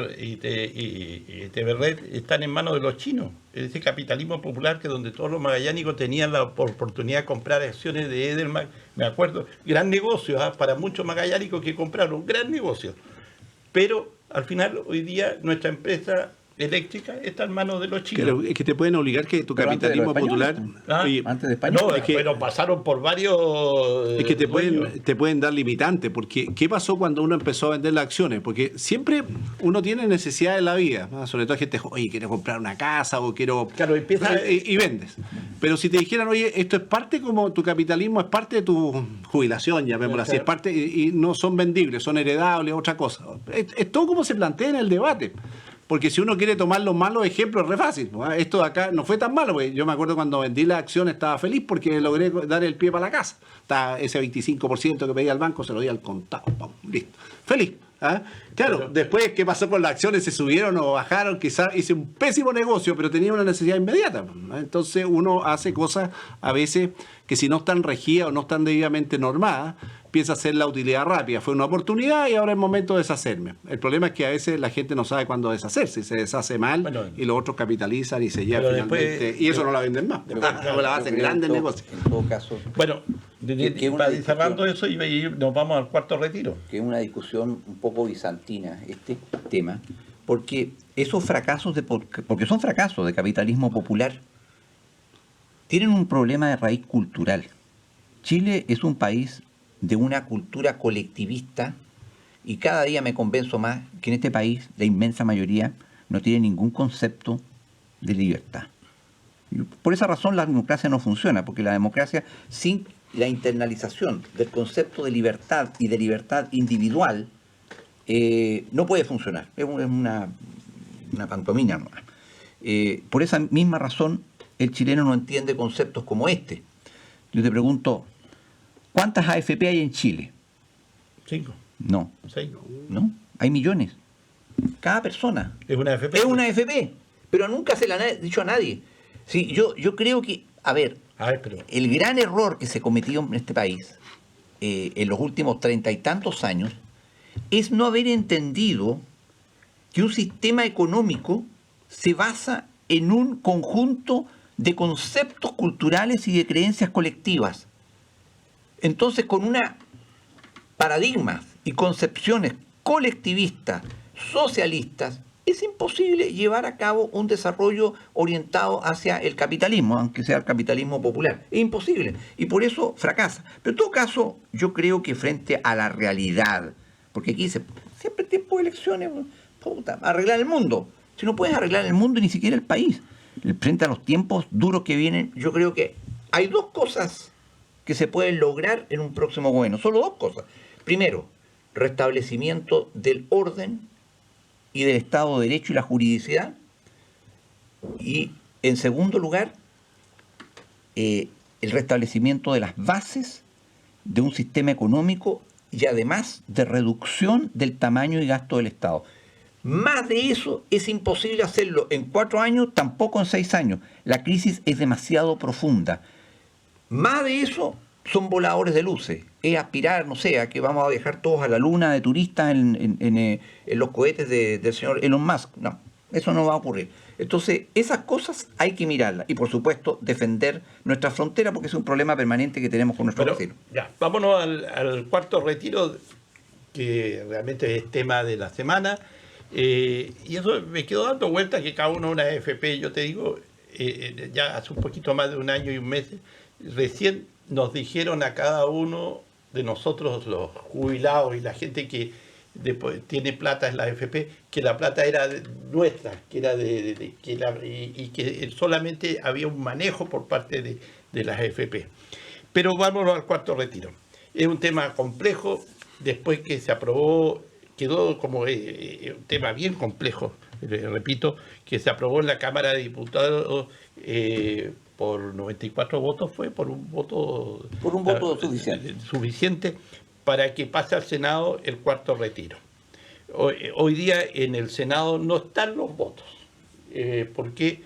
Red están en manos de los chinos. ese capitalismo popular que donde todos los magallánicos tenían la oportunidad de comprar acciones de Edelman, me acuerdo, gran negocio, para muchos magallánicos que compraron, gran negocio. Pero al final, hoy día, nuestra empresa eléctrica está en manos de los chinos. Claro, es que te pueden obligar que tu capitalismo popular... Oye, Antes de España. No, es que- pero pasaron por varios... Es que dueños. te pueden dar limitantes, porque ¿qué pasó cuando uno empezó a vender las acciones? Porque siempre uno tiene necesidad en la vida, ¿no? Sobre todo gente, oye, quiero comprar una casa o quiero... Claro, empieza... y vendes. Pero si te dijeran, oye, esto es parte como tu capitalismo, es parte de tu jubilación, llamémoslo así, es parte, y no son vendibles, son heredables, otra cosa. Es todo como se plantea en el debate. Porque si uno quiere tomar los malos ejemplos, es re fácil. ¿No? Esto de acá no fue tan malo, porque yo me acuerdo cuando vendí la acción estaba feliz porque logré dar el pie para la casa. Ese 25% que pedía al banco se lo di al contado. ¡Pum! Listo. Feliz. ¿Ah? Claro, Pero, después, ¿qué pasó con las acciones? ¿Se subieron o bajaron? Quizás hice un pésimo negocio, pero tenía una necesidad inmediata. ¿No? Entonces uno hace cosas a veces que si no están regidas o no están debidamente normadas, piensa hacer la utilidad rápida. Fue una oportunidad y ahora es momento de deshacerme. El problema es que a veces la gente no sabe cuándo deshacerse, se deshace mal, bueno, y los otros capitalizan y se llevan pero finalmente. después- Y eso no la venden más. Después, No la hacen grandes negocios. En todo caso, Bueno, que una para ir cerrando eso y nos vamos al cuarto retiro. que es una discusión un poco bizantina este tema, porque esos fracasos, porque son fracasos de capitalismo popular, tienen un problema de raíz cultural. Chile es un país de una cultura colectivista y cada día me convenzo más que en este país la inmensa mayoría no tiene ningún concepto de libertad. Y por esa razón la democracia no funciona, porque la democracia sin la internalización del concepto de libertad y de libertad individual no puede funcionar. Es una pantomima nomás. Por esa misma razón el chileno no entiende conceptos como este. Yo te pregunto, ¿cuántas AFP hay en Chile? 5, No, 6. ¿no? Hay millones. Cada persona. Es una AFP. Es una AFP, pero nunca se la ha dicho a nadie. Sí, yo creo que, a ver, Pero... el gran error que se cometió en este país en los últimos 30 y tantos años es no haber entendido que un sistema económico se basa en un conjunto de conceptos culturales y de creencias colectivas. Entonces, con una paradigmas y concepciones colectivistas, socialistas, es imposible llevar a cabo un desarrollo orientado hacia el capitalismo, aunque sea el capitalismo popular. Es imposible. Y por eso fracasa. Pero en todo caso, yo creo que frente a la realidad, porque aquí siempre tiempo de elecciones, puta, arreglar el mundo. Si no puedes arreglar el mundo, ni siquiera el país. Frente a los tiempos duros que vienen, yo creo que hay dos cosas que se pueden lograr en un próximo gobierno. Solo dos cosas. Primero, restablecimiento del orden y del Estado de Derecho y la juridicidad. Y en segundo lugar, el restablecimiento de las bases de un sistema económico y además de reducción del tamaño y gasto del Estado. Más de eso es imposible hacerlo en 4 años, tampoco en 6 años. La crisis es demasiado profunda. Más de eso son voladores de luces. Es aspirar, no sé, a que vamos a viajar todos a la luna de turistas en los cohetes del señor Elon Musk. No, eso no va a ocurrir. Entonces, esas cosas hay que mirarlas. Y, por supuesto, defender nuestra frontera, porque es un problema permanente que tenemos con nuestros vecinos. Ya, vámonos al cuarto retiro, que realmente es tema de la semana. Y eso me quedó dando vueltas que cada uno una AFP, yo te digo, ya hace un poquito más de un año y un mes, recién nos dijeron a cada uno de nosotros, los jubilados y la gente que tiene plata en la AFP, que la plata era nuestra, que era y que solamente había un manejo por parte de las AFP. Pero vámonos al cuarto retiro. Es un tema complejo, después que se aprobó, quedó como un tema bien complejo, repito, que se aprobó en la Cámara de Diputados por 94 votos, fue por un voto... Por un voto suficiente. Suficiente para que pase al Senado el cuarto retiro. Hoy día en el Senado no están los votos, porque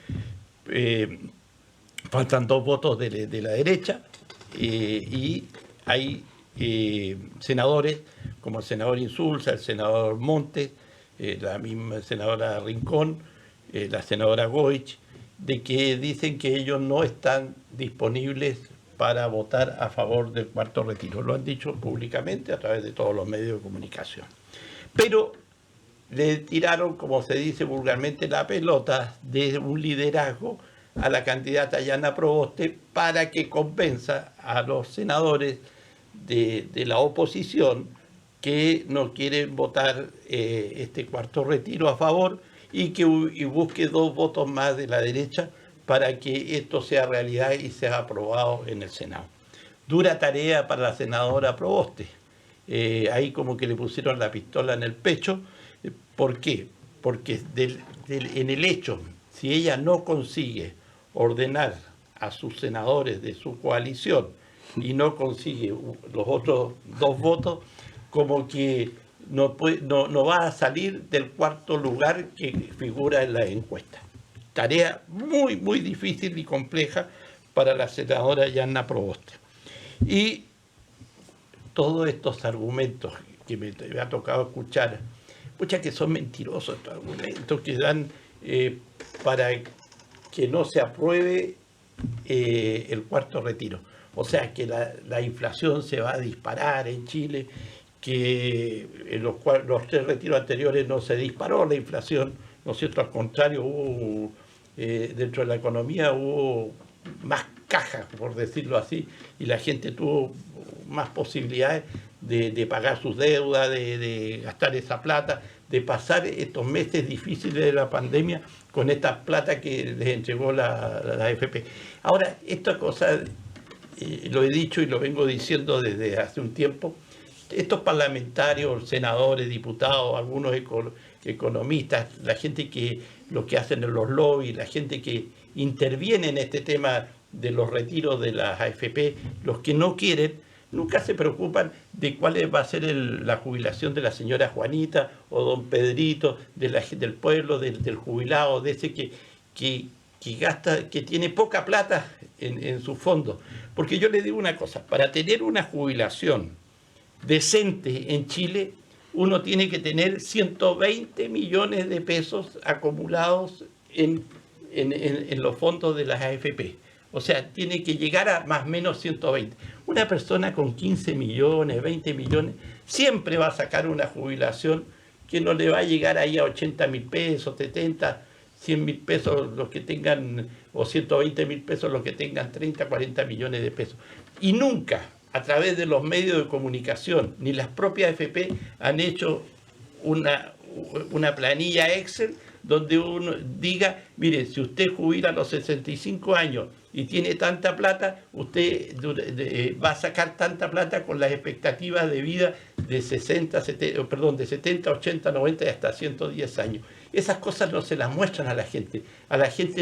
faltan 2 votos de la derecha y hay senadores como el senador Insulza, el senador Montes, la misma senadora Rincón, la senadora Goich de que dicen que ellos no están disponibles para votar a favor del cuarto retiro. Lo han dicho públicamente a través de todos los medios de comunicación. Pero le tiraron, como se dice vulgarmente, la pelota de un liderazgo a la candidata Yana Proboste para que convenza a los senadores de la oposición que no quieren votar este cuarto retiro a favor y busque 2 votos más de la derecha para que esto sea realidad y sea aprobado en el Senado. Dura tarea para la senadora Proboste. Ahí como que le pusieron la pistola en el pecho. ¿Por qué? Porque en el hecho, si ella no consigue ordenar a sus senadores de su coalición y no consigue los otros 2 votos, como que no va a salir del cuarto lugar que figura en la encuesta. Tarea muy, muy difícil y compleja para la senadora Yana Proboste. Y todos estos argumentos que me ha tocado escuchar, pucha que son mentirosos estos argumentos que dan para que no se apruebe el cuarto retiro. O sea, que la inflación se va a disparar en Chile, que en los 3 retiros anteriores no se disparó la inflación, ¿no es cierto? Al contrario, dentro de la economía hubo más cajas, por decirlo así, y la gente tuvo más posibilidades de pagar sus deudas, de gastar esa plata, de pasar estos meses difíciles de la pandemia con esta plata que les entregó la AFP. Ahora, esta cosa, lo he dicho y lo vengo diciendo desde hace un tiempo, estos parlamentarios, senadores, diputados, algunos economistas, la gente que lo que hacen en los lobbies, la gente que interviene en este tema de los retiros de las AFP, los que no quieren, nunca se preocupan de cuál va a ser la jubilación de la señora Juanita o don Pedrito, del pueblo, del jubilado, de ese que gasta, que tiene poca plata en su fondo. Porque yo le digo una cosa, para tener una jubilación decente en Chile, uno tiene que tener 120 millones de pesos acumulados en los fondos de las AFP. O sea, tiene que llegar a más o menos 120. Una persona con 15 millones, 20 millones, siempre va a sacar una jubilación que no le va a llegar ahí a 80.000 pesos, 70, 100.000 pesos los que tengan, o 120.000 pesos los que tengan 30, 40 millones de pesos. Y nunca, a través de los medios de comunicación, ni las propias AFP han hecho una planilla Excel donde uno diga, mire, si usted jubila a los 65 años y tiene tanta plata, usted va a sacar tanta plata con las expectativas de vida de 70, 80, 90 y hasta 110 años. Esas cosas no se las muestran a la gente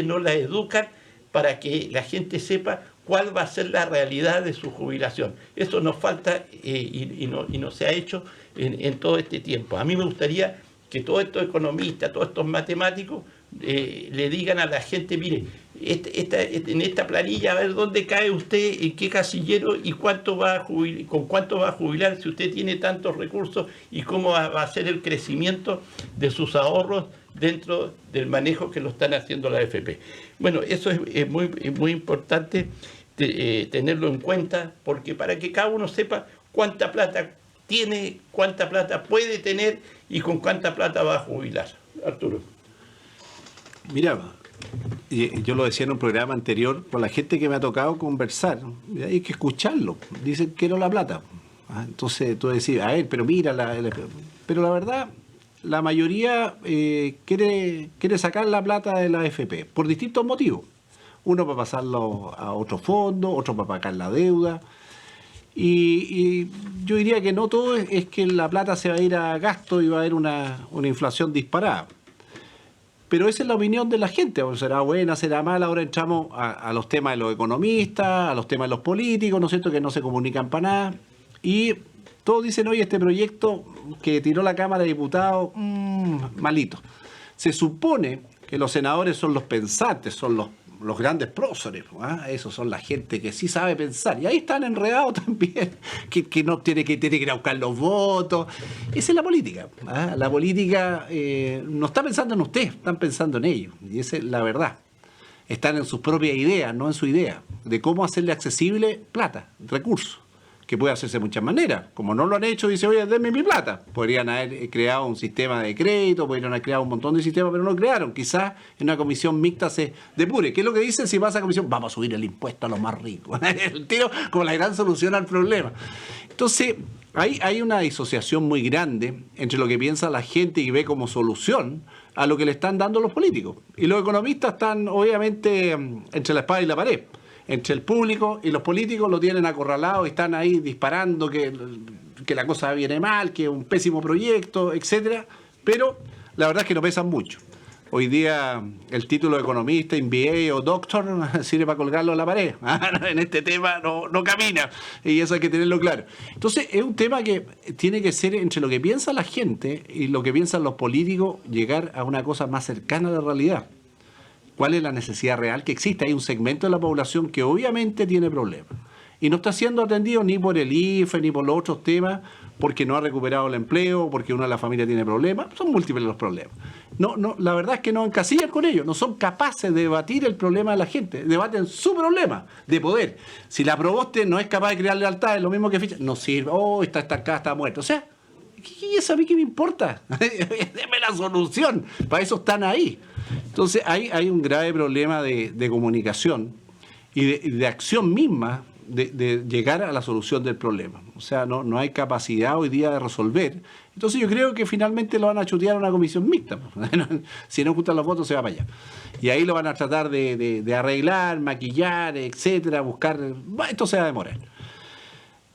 no la educan para que la gente sepa cuál va a ser la realidad de su jubilación. Eso nos falta y no se ha hecho en todo este tiempo. A mí me gustaría que todos estos economistas, todos estos matemáticos le digan a la gente, mire, en esta planilla a ver dónde cae usted, en qué casillero y con cuánto va a jubilar si usted tiene tantos recursos y cómo va a ser el crecimiento de sus ahorros dentro del manejo que lo están haciendo la AFP. Bueno, eso es muy importante tenerlo en cuenta, porque para que cada uno sepa cuánta plata tiene, cuánta plata puede tener y con cuánta plata va a jubilar. Arturo. Mira, yo lo decía en un programa anterior, con la gente que me ha tocado conversar, hay que escucharlo. Dicen que no la plata. Entonces tú decís, a ver, pero mira, pero la verdad, la mayoría quiere sacar la plata de la AFP por distintos motivos. Uno para pasarlo a otro fondo, otro para pagar la deuda. Y yo diría que no todo es que la plata se va a ir a gasto y va a haber una inflación disparada. Pero esa es la opinión de la gente. Será buena, será mala. Ahora entramos a los temas de los economistas, a los temas de los políticos, ¿no es cierto?, que no se comunican para nada. Y todos dicen, oye, este proyecto que tiró la Cámara de Diputados, malito. Se supone que los senadores son los pensantes, son los grandes próceres, esos son la gente que sí sabe pensar, y ahí están enredados también, que no tiene que ir a buscar los votos. Esa es la política, la política no está pensando en usted, están pensando en ellos, y esa es la verdad. están en sus propias ideas, no en su idea, de cómo hacerle accesible plata, recursos, que puede hacerse de muchas maneras. Como no lo han hecho, dice, oye, denme mi plata. Podrían haber creado un sistema de crédito, podrían haber creado un montón de sistemas, pero no crearon. Quizás en una comisión mixta se depure. ¿Qué es lo que dicen si pasa a comisión? Vamos a subir el impuesto a los más ricos. El tiro como la gran solución al problema. Entonces, hay una disociación muy grande entre lo que piensa la gente y ve como solución a lo que le están dando los políticos. Y los economistas están, obviamente, entre la espada y la pared. Entre el público y los políticos lo tienen acorralado y están ahí disparando que la cosa viene mal, que es un pésimo proyecto, etcétera. Pero la verdad es que no pesan mucho. Hoy día el título de economista, MBA o doctor sirve para colgarlo a la pared. En este tema no camina y eso hay que tenerlo claro. Entonces es un tema que tiene que ser entre lo que piensa la gente y lo que piensan los políticos, llegar a una cosa más cercana a la realidad. ¿Cuál es la necesidad real que existe? Hay un segmento de la población que obviamente tiene problemas y no está siendo atendido ni por el IFE ni por los otros temas, porque no ha recuperado el empleo, porque una de las familias tiene problemas. Son múltiples los problemas. La verdad es que no encasillan con ellos, no son capaces de debatir el problema de la gente, debaten su problema de poder. Si la Proboste no es capaz de crear lealtad, es lo mismo que Ficha, no sirve, está estancada, está muerta. O sea, ¿y eso a mí qué me importa? Deme la solución, para eso están ahí. Entonces hay un grave problema de comunicación y de acción misma de llegar a la solución del problema. O sea, no hay capacidad hoy día de resolver. Entonces yo creo que finalmente lo van a chutear a una comisión mixta. Si no juntan los votos se va para allá. Y ahí lo van a tratar de arreglar, maquillar, etcétera, buscar... Esto se va a demorar.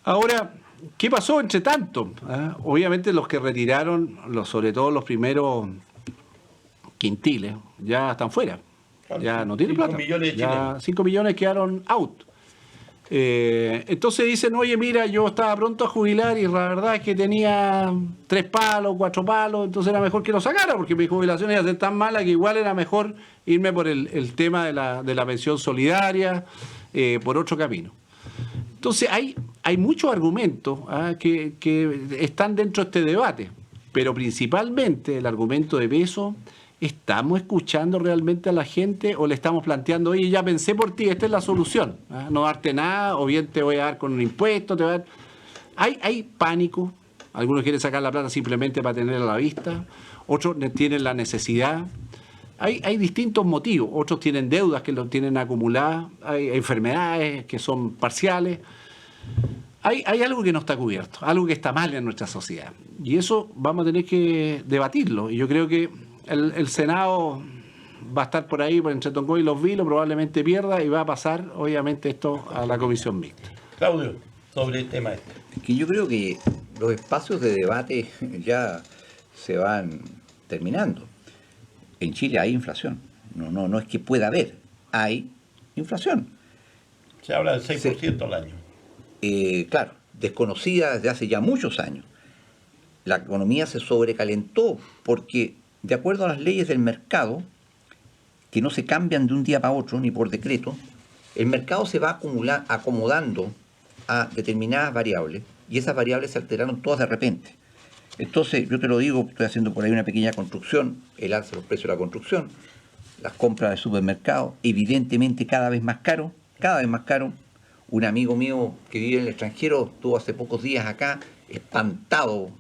Ahora, ¿qué pasó entre tanto? Obviamente los que retiraron, sobre todo los primeros quintiles, ya están fuera. Ya no tienen plata. 5 millones de chilenos. 5 millones quedaron out. Entonces dicen, oye, mira, yo estaba pronto a jubilar y la verdad es que tenía 3 palos, 4 palos, entonces era mejor que lo sacara porque mi jubilación iba a ser tan mala que igual era mejor irme por el tema de la pensión solidaria, por otro camino. Entonces hay muchos argumentos que están dentro de este debate, pero principalmente el argumento de peso. ¿Estamos escuchando realmente a la gente o le estamos planteando, oye, ya pensé por ti, esta es la solución? No darte nada, o bien te voy a dar con un impuesto, te voy a dar... Hay pánico, algunos quieren sacar la plata simplemente para tenerla a la vista, otros tienen la necesidad, hay distintos motivos, otros tienen deudas que lo tienen acumuladas, hay enfermedades que son parciales, hay algo que no está cubierto, algo que está mal en nuestra sociedad, y eso vamos a tener que debatirlo, y yo creo que el Senado va a estar por ahí, por entre Tongoy y Los Vilos, probablemente pierda y va a pasar, obviamente, esto a la comisión mixta. Claudio, sobre el tema este. Es que yo creo que los espacios de debate ya se van terminando. En Chile hay inflación. No es que pueda haber, hay inflación. Se habla del 6% al año. Claro, desconocida desde hace ya muchos años. La economía se sobrecalentó porque, de acuerdo a las leyes del mercado, que no se cambian de un día para otro ni por decreto, el mercado se va acomodando a determinadas variables y esas variables se alteraron todas de repente. Entonces, yo te lo digo, estoy haciendo por ahí una pequeña construcción, el alza de los precios de la construcción, las compras de supermercado, evidentemente cada vez más caro. Un amigo mío que vive en el extranjero estuvo hace pocos días acá, espantado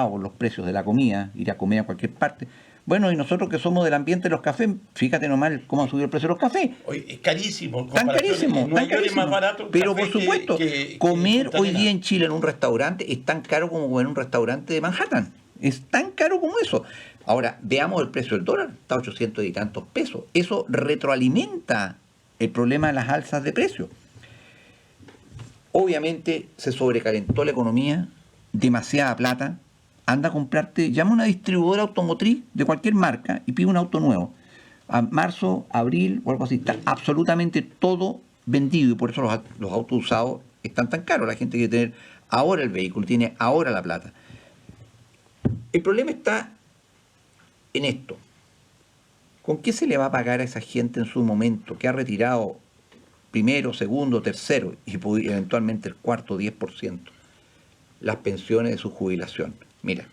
por los precios de la comida, ir a comer a cualquier parte. Bueno, y nosotros que somos del ambiente de los cafés, fíjate nomás cómo ha subido el precio de los cafés. Oye, es carísimo. Tan carísimo. Más barato pero por supuesto, comer hoy día en en Chile en un restaurante es tan caro como en un restaurante de Manhattan. Es tan caro como eso. Ahora, veamos el precio del dólar, está a 800 y tantos pesos. Eso retroalimenta el problema de las alzas de precios. Obviamente se sobrecalentó la economía, demasiada plata. Anda a comprarte, llama a una distribuidora automotriz de cualquier marca y pide un auto nuevo. A marzo, abril o algo así, está absolutamente todo vendido y por eso los autos usados están tan caros. La gente quiere tener ahora el vehículo, tiene ahora la plata. El problema está en esto. ¿Con qué se le va a pagar a esa gente en su momento que ha retirado primero, segundo, tercero y eventualmente el cuarto 10% las pensiones de su jubilación? Mira,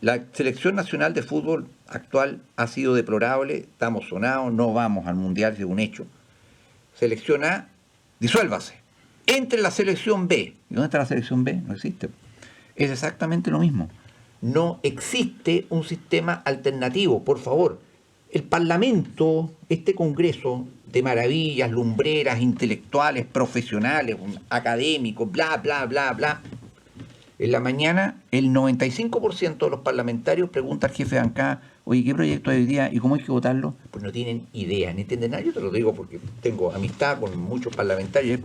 la selección nacional de fútbol actual ha sido deplorable, estamos sonados, no vamos al Mundial, es un hecho. Selección A, disuélvase. Entre la selección B. ¿Y dónde está la selección B? No existe. Es exactamente lo mismo. No existe un sistema alternativo, por favor. El Parlamento, este Congreso de maravillas, lumbreras, intelectuales, profesionales, académicos, bla, bla, bla, bla. En la mañana, el 95% de los parlamentarios pregunta al jefe de bancada, oye, ¿qué proyecto hay hoy día y cómo hay que votarlo? Pues no tienen idea, ni entienden nada. Yo te lo digo porque tengo amistad con muchos parlamentarios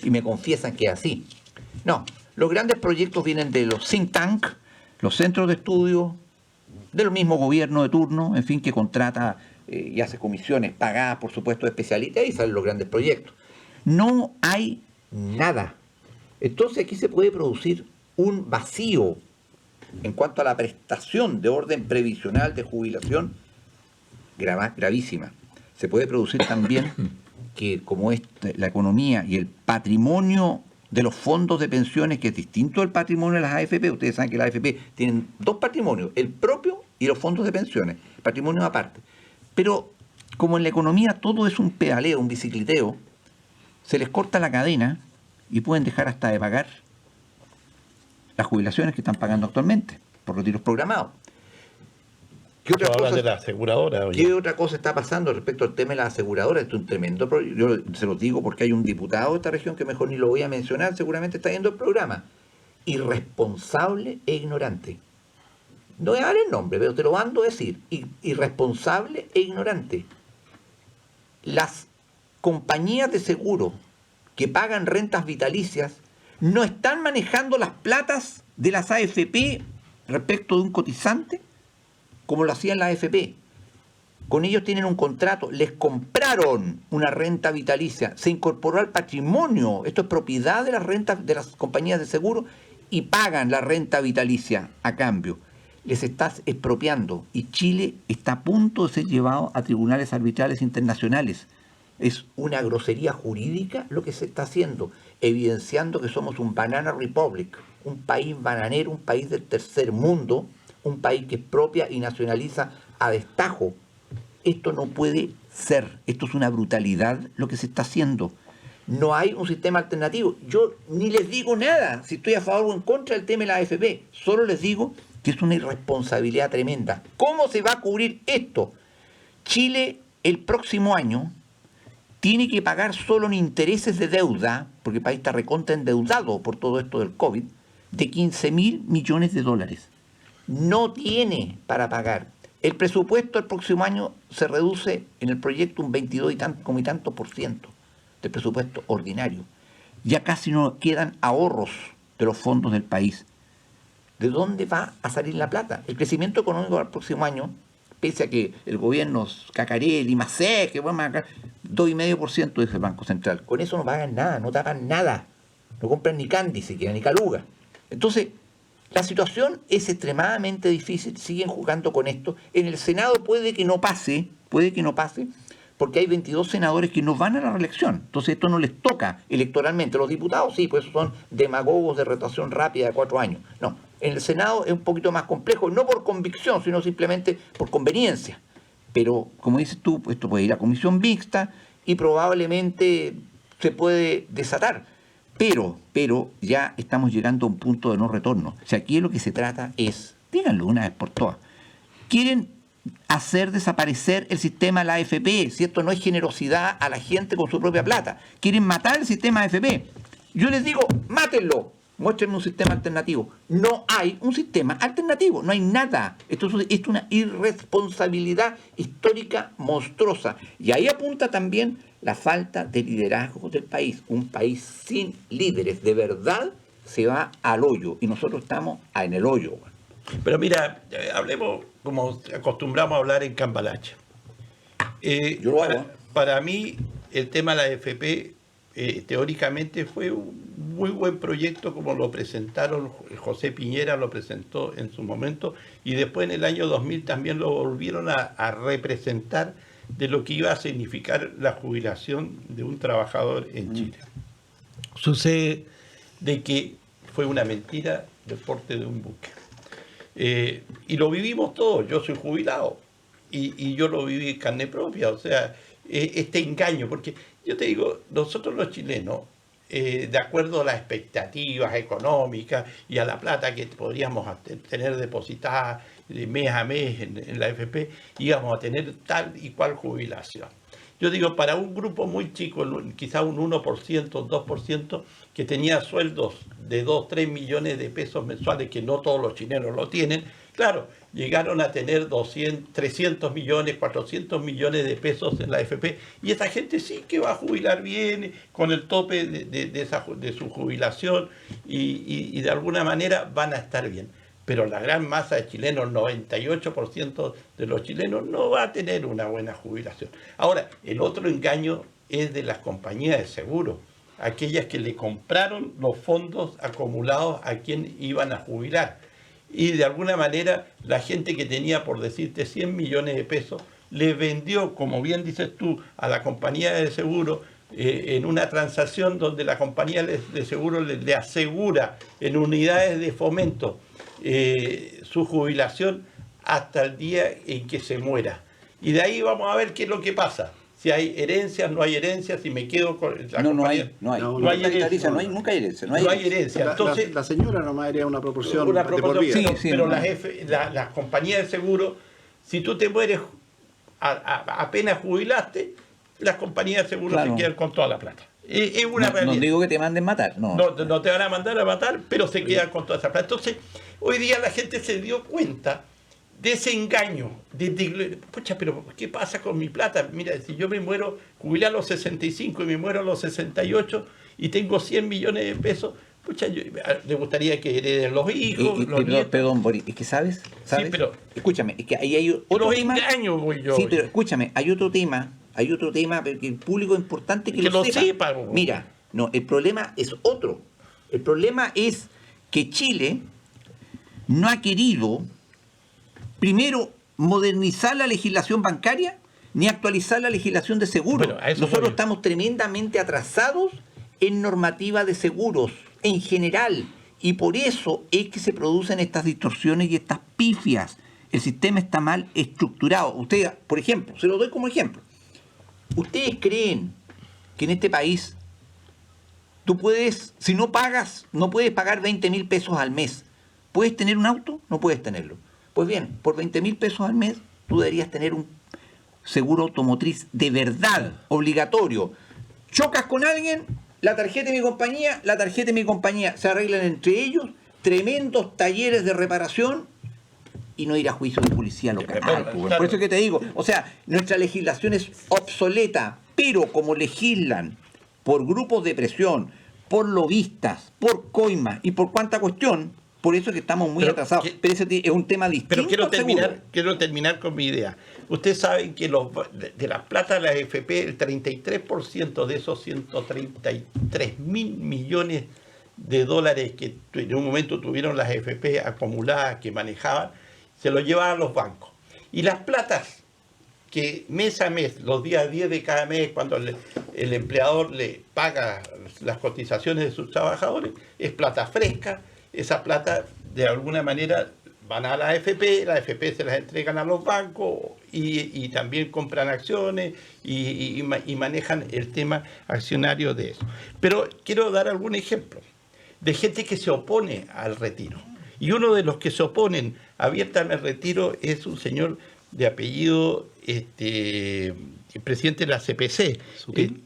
y me confiesan que es así. No, los grandes proyectos vienen de los think tank, los centros de estudio, del mismo gobierno de turno, en fin, que contrata y hace comisiones pagadas, por supuesto, de especialistas, y salen los grandes proyectos. No hay nada. Entonces aquí se puede producir un vacío en cuanto a la prestación de orden previsional de jubilación gravísima. Se puede producir también que como la economía y el patrimonio de los fondos de pensiones, que es distinto del patrimonio de las AFP, ustedes saben que las AFP tienen dos patrimonios, el propio y los fondos de pensiones, patrimonio aparte. Pero como en la economía todo es un pedaleo, un bicicleteo, se les corta la cadena y pueden dejar hasta de pagar las jubilaciones que están pagando actualmente por retiros programados. ¿Qué otra cosa está pasando respecto al tema de las aseguradoras? Esto es un tremendo problema. Yo se los digo porque hay un diputado de esta región que mejor ni lo voy a mencionar, seguramente está viendo el programa. Irresponsable e ignorante. No voy a dar el nombre, pero te lo mando a decir. Irresponsable e ignorante. Las compañías de seguro que pagan rentas vitalicias no están manejando las platas de las AFP respecto de un cotizante como lo hacían las AFP. Con ellos tienen un contrato, les compraron una renta vitalicia, se incorporó al patrimonio, esto es propiedad de las rentas de las compañías de seguro y pagan la renta vitalicia a cambio. Les estás expropiando y Chile está a punto de ser llevado a tribunales arbitrales internacionales. Es una grosería jurídica lo que se está haciendo, evidenciando que somos un banana republic, un país bananero, un país del tercer mundo, un país que expropia y nacionaliza a destajo. Esto no puede ser, esto es una brutalidad lo que se está haciendo. No hay un sistema alternativo. Yo ni les digo nada si estoy a favor o en contra del tema de la AFP, solo les digo que es una irresponsabilidad tremenda. ¿Cómo se va a cubrir esto? Chile el próximo año tiene que pagar solo en intereses de deuda, porque el país está recontra endeudado por todo esto del COVID, de 15.000 millones de dólares. No tiene para pagar. El presupuesto el próximo año se reduce en el proyecto un 22 y tanto por ciento del presupuesto ordinario. Ya casi no quedan ahorros de los fondos del país. ¿De dónde va a salir la plata? El crecimiento económico del próximo año, pese a que el gobierno Cacarelli, Macé, que bueno, 2,5% dice el Banco Central. Con eso no pagan nada, no tapan nada. No compran ni candy siquiera, ni caluga. Entonces, la situación es extremadamente difícil, siguen jugando con esto. En el Senado puede que no pase, porque hay 22 senadores que no van a la reelección. Entonces esto no les toca electoralmente. Los diputados sí, pues son demagogos de rotación rápida de 4 años. No, en el Senado es un poquito más complejo, no por convicción, sino simplemente por conveniencia. Pero, como dices tú, esto puede ir a comisión mixta y probablemente se puede desatar. Pero ya estamos llegando a un punto de no retorno. O sea, aquí lo que se trata es, díganlo una vez por todas, quieren hacer desaparecer el sistema de la AFP, si esto no es generosidad a la gente con su propia plata. Quieren matar el sistema AFP. Yo les digo, mátenlo, muéstrenme un sistema alternativo. No hay un sistema alternativo, no hay nada. Esto es una irresponsabilidad histórica monstruosa. Y ahí apunta también la falta de liderazgo del país. Un país sin líderes de verdad se va al hoyo y nosotros estamos en el hoyo. Pero mira, hablemos como acostumbramos a hablar en Cambalache. Yo lo hago. Para mí, el tema de la AFP teóricamente fue un muy buen proyecto como lo presentaron, José Piñera lo presentó en su momento y después en el año 2000 también lo volvieron a representar de lo que iba a significar la jubilación de un trabajador en Chile. Sucede de que fue una mentira del porte de un buque. Y lo vivimos todos. Yo soy jubilado y yo lo viví en carne propia. O sea, este engaño, porque yo te digo, nosotros los chilenos, de acuerdo a las expectativas económicas y a la plata que podríamos tener depositada de mes a mes en la AFP, íbamos a tener tal y cual jubilación. Yo digo, para un grupo muy chico, quizá un 1%, 2%, que tenía sueldos de 2, 3 millones de pesos mensuales, que no todos los chilenos lo tienen, claro, llegaron a tener 200, 300 millones, 400 millones de pesos en la AFP, y esa gente sí que va a jubilar bien, con el tope de su jubilación, y de alguna manera van a estar bien. Pero la gran masa de chilenos, el 98% de los chilenos, no va a tener una buena jubilación. Ahora, el otro engaño es de las compañías de seguro, aquellas que le compraron los fondos acumulados a quien iban a jubilar. Y de alguna manera, la gente que tenía, por decirte, 100 millones de pesos, le vendió, como bien dices tú, a la compañía de seguro, en una transacción donde la compañía de seguro le asegura en unidades de fomento su jubilación hasta el día en que se muera. Y de ahí vamos a ver qué es lo que pasa. Si hay herencias, no hay herencias, si me quedo con la compañía. No hay herencia. Nunca hay herencia. No hay herencia. Entonces, la señora nomás haría una proporción de por vida. Pero las compañías de seguro, si tú te mueres apenas jubilaste, las compañías de seguro se quedan con toda la plata. Es una realidad. No digo que te manden matar. No te van a mandar a matar, pero se quedan con toda esa plata. Entonces, hoy día la gente se dio cuenta de ese engaño. Pucha, pero ¿qué pasa con mi plata? Mira, si yo me muero, jubilé a los 65 y me muero a los 68 y tengo 100 millones de pesos, pucha, le gustaría que hereden los hijos, los nietos. Perdón, Boris, es que ¿sabes? Sí, pero escúchame, es que ahí hay otro tema. Engaños, voy yo. Sí, pero escúchame, hay otro tema porque el público es importante que lo sepa. Mira, no, el problema es otro. El problema es que Chile no ha querido, primero, modernizar la legislación bancaria ni actualizar la legislación de seguros. Bueno, nosotros estamos tremendamente atrasados en normativa de seguros en general, y por eso es que se producen estas distorsiones y estas pifias. El sistema está mal estructurado. Ustedes, por ejemplo, se lo doy como ejemplo. ¿Ustedes creen que en este país tú puedes, si no pagas, no puedes pagar 20.000 pesos al mes? ¿Puedes tener un auto? No puedes tenerlo. Pues bien, por 20.000 pesos al mes tú deberías tener un seguro automotriz de verdad, obligatorio. Chocas con alguien, la tarjeta de mi compañía, se arreglan entre ellos, tremendos talleres de reparación, y no ir a juicio de policía local. Claro. Por eso que te digo, o sea, nuestra legislación es obsoleta, pero como legislan por grupos de presión, por lobistas, por coimas y por cuánta cuestión, por eso que estamos muy atrasados. Pero ese es un tema distinto. Pero quiero terminar con mi idea. Ustedes saben que de la plata de la AFP, el 33% de esos 133 mil millones de dólares que en un momento tuvieron las AFP acumuladas, que manejaban, se lo llevaban los bancos. Y las platas que mes a mes, los días 10 de cada mes, cuando el empleador le paga las cotizaciones de sus trabajadores, es plata fresca. Esa plata, de alguna manera, van a la AFP se las entregan a los bancos y también compran acciones y manejan el tema accionario de eso. Pero quiero dar algún ejemplo de gente que se opone al retiro. Y uno de los que se oponen abiertamente al retiro es un señor de apellido, presidente de la CPC, Sutil.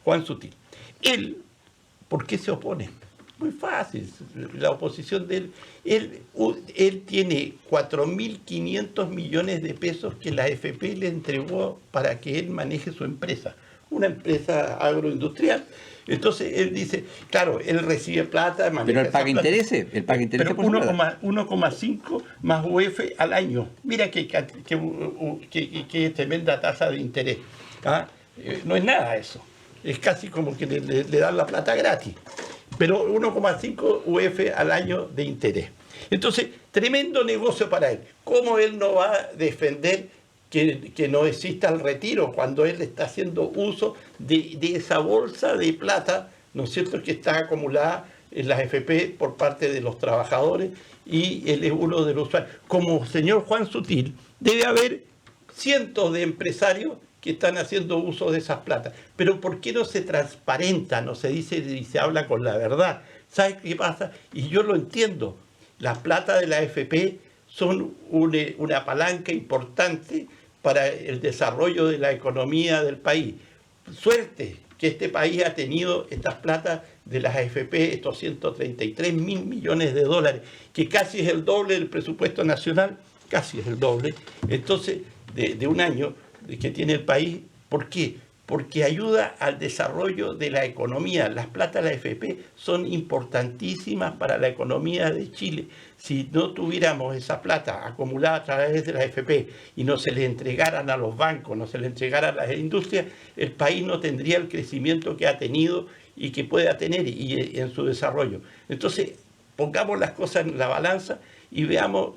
Juan Sutil. Él, ¿por qué se opone? Muy fácil, la oposición de él tiene 4.500 millones de pesos que la AFP le entregó para que él maneje su empresa, una empresa agroindustrial. Entonces él dice, claro, él recibe plata, maneja. Pero él paga intereses, pero 1,5 más UF al año. Mira qué tremenda tasa de interés. ¿Ah? No es nada eso. Es casi como que le dan la plata gratis. Pero 1,5 UF al año de interés. Entonces, tremendo negocio para él. ¿Cómo él no va a defender que no exista el retiro cuando él está haciendo uso de esa bolsa de plata, ¿no es cierto?, que está acumulada en las AFP por parte de los trabajadores y él es uno de los usuarios. Como señor Juan Sutil, debe haber cientos de empresarios que están haciendo uso de esas platas. Pero ¿por qué no se transparenta, no se dice y se habla con la verdad? ¿Sabes qué pasa? Y yo lo entiendo. Las plata de la AFP son una palanca importante para el desarrollo de la economía del país. Suerte que este país ha tenido estas platas de las AFP, estos 133 mil millones de dólares, que casi es el doble del presupuesto nacional, casi es el doble, entonces, de un año que tiene el país. ¿Por qué? Porque ayuda al desarrollo de la economía. Las platas de la AFP son importantísimas para la economía de Chile. Si no tuviéramos esa plata acumulada a través de la AFP y no se le entregaran a los bancos, no se le entregaran a las industrias, el país no tendría el crecimiento que ha tenido y que pueda tener y en su desarrollo. Entonces, pongamos las cosas en la balanza y veamos,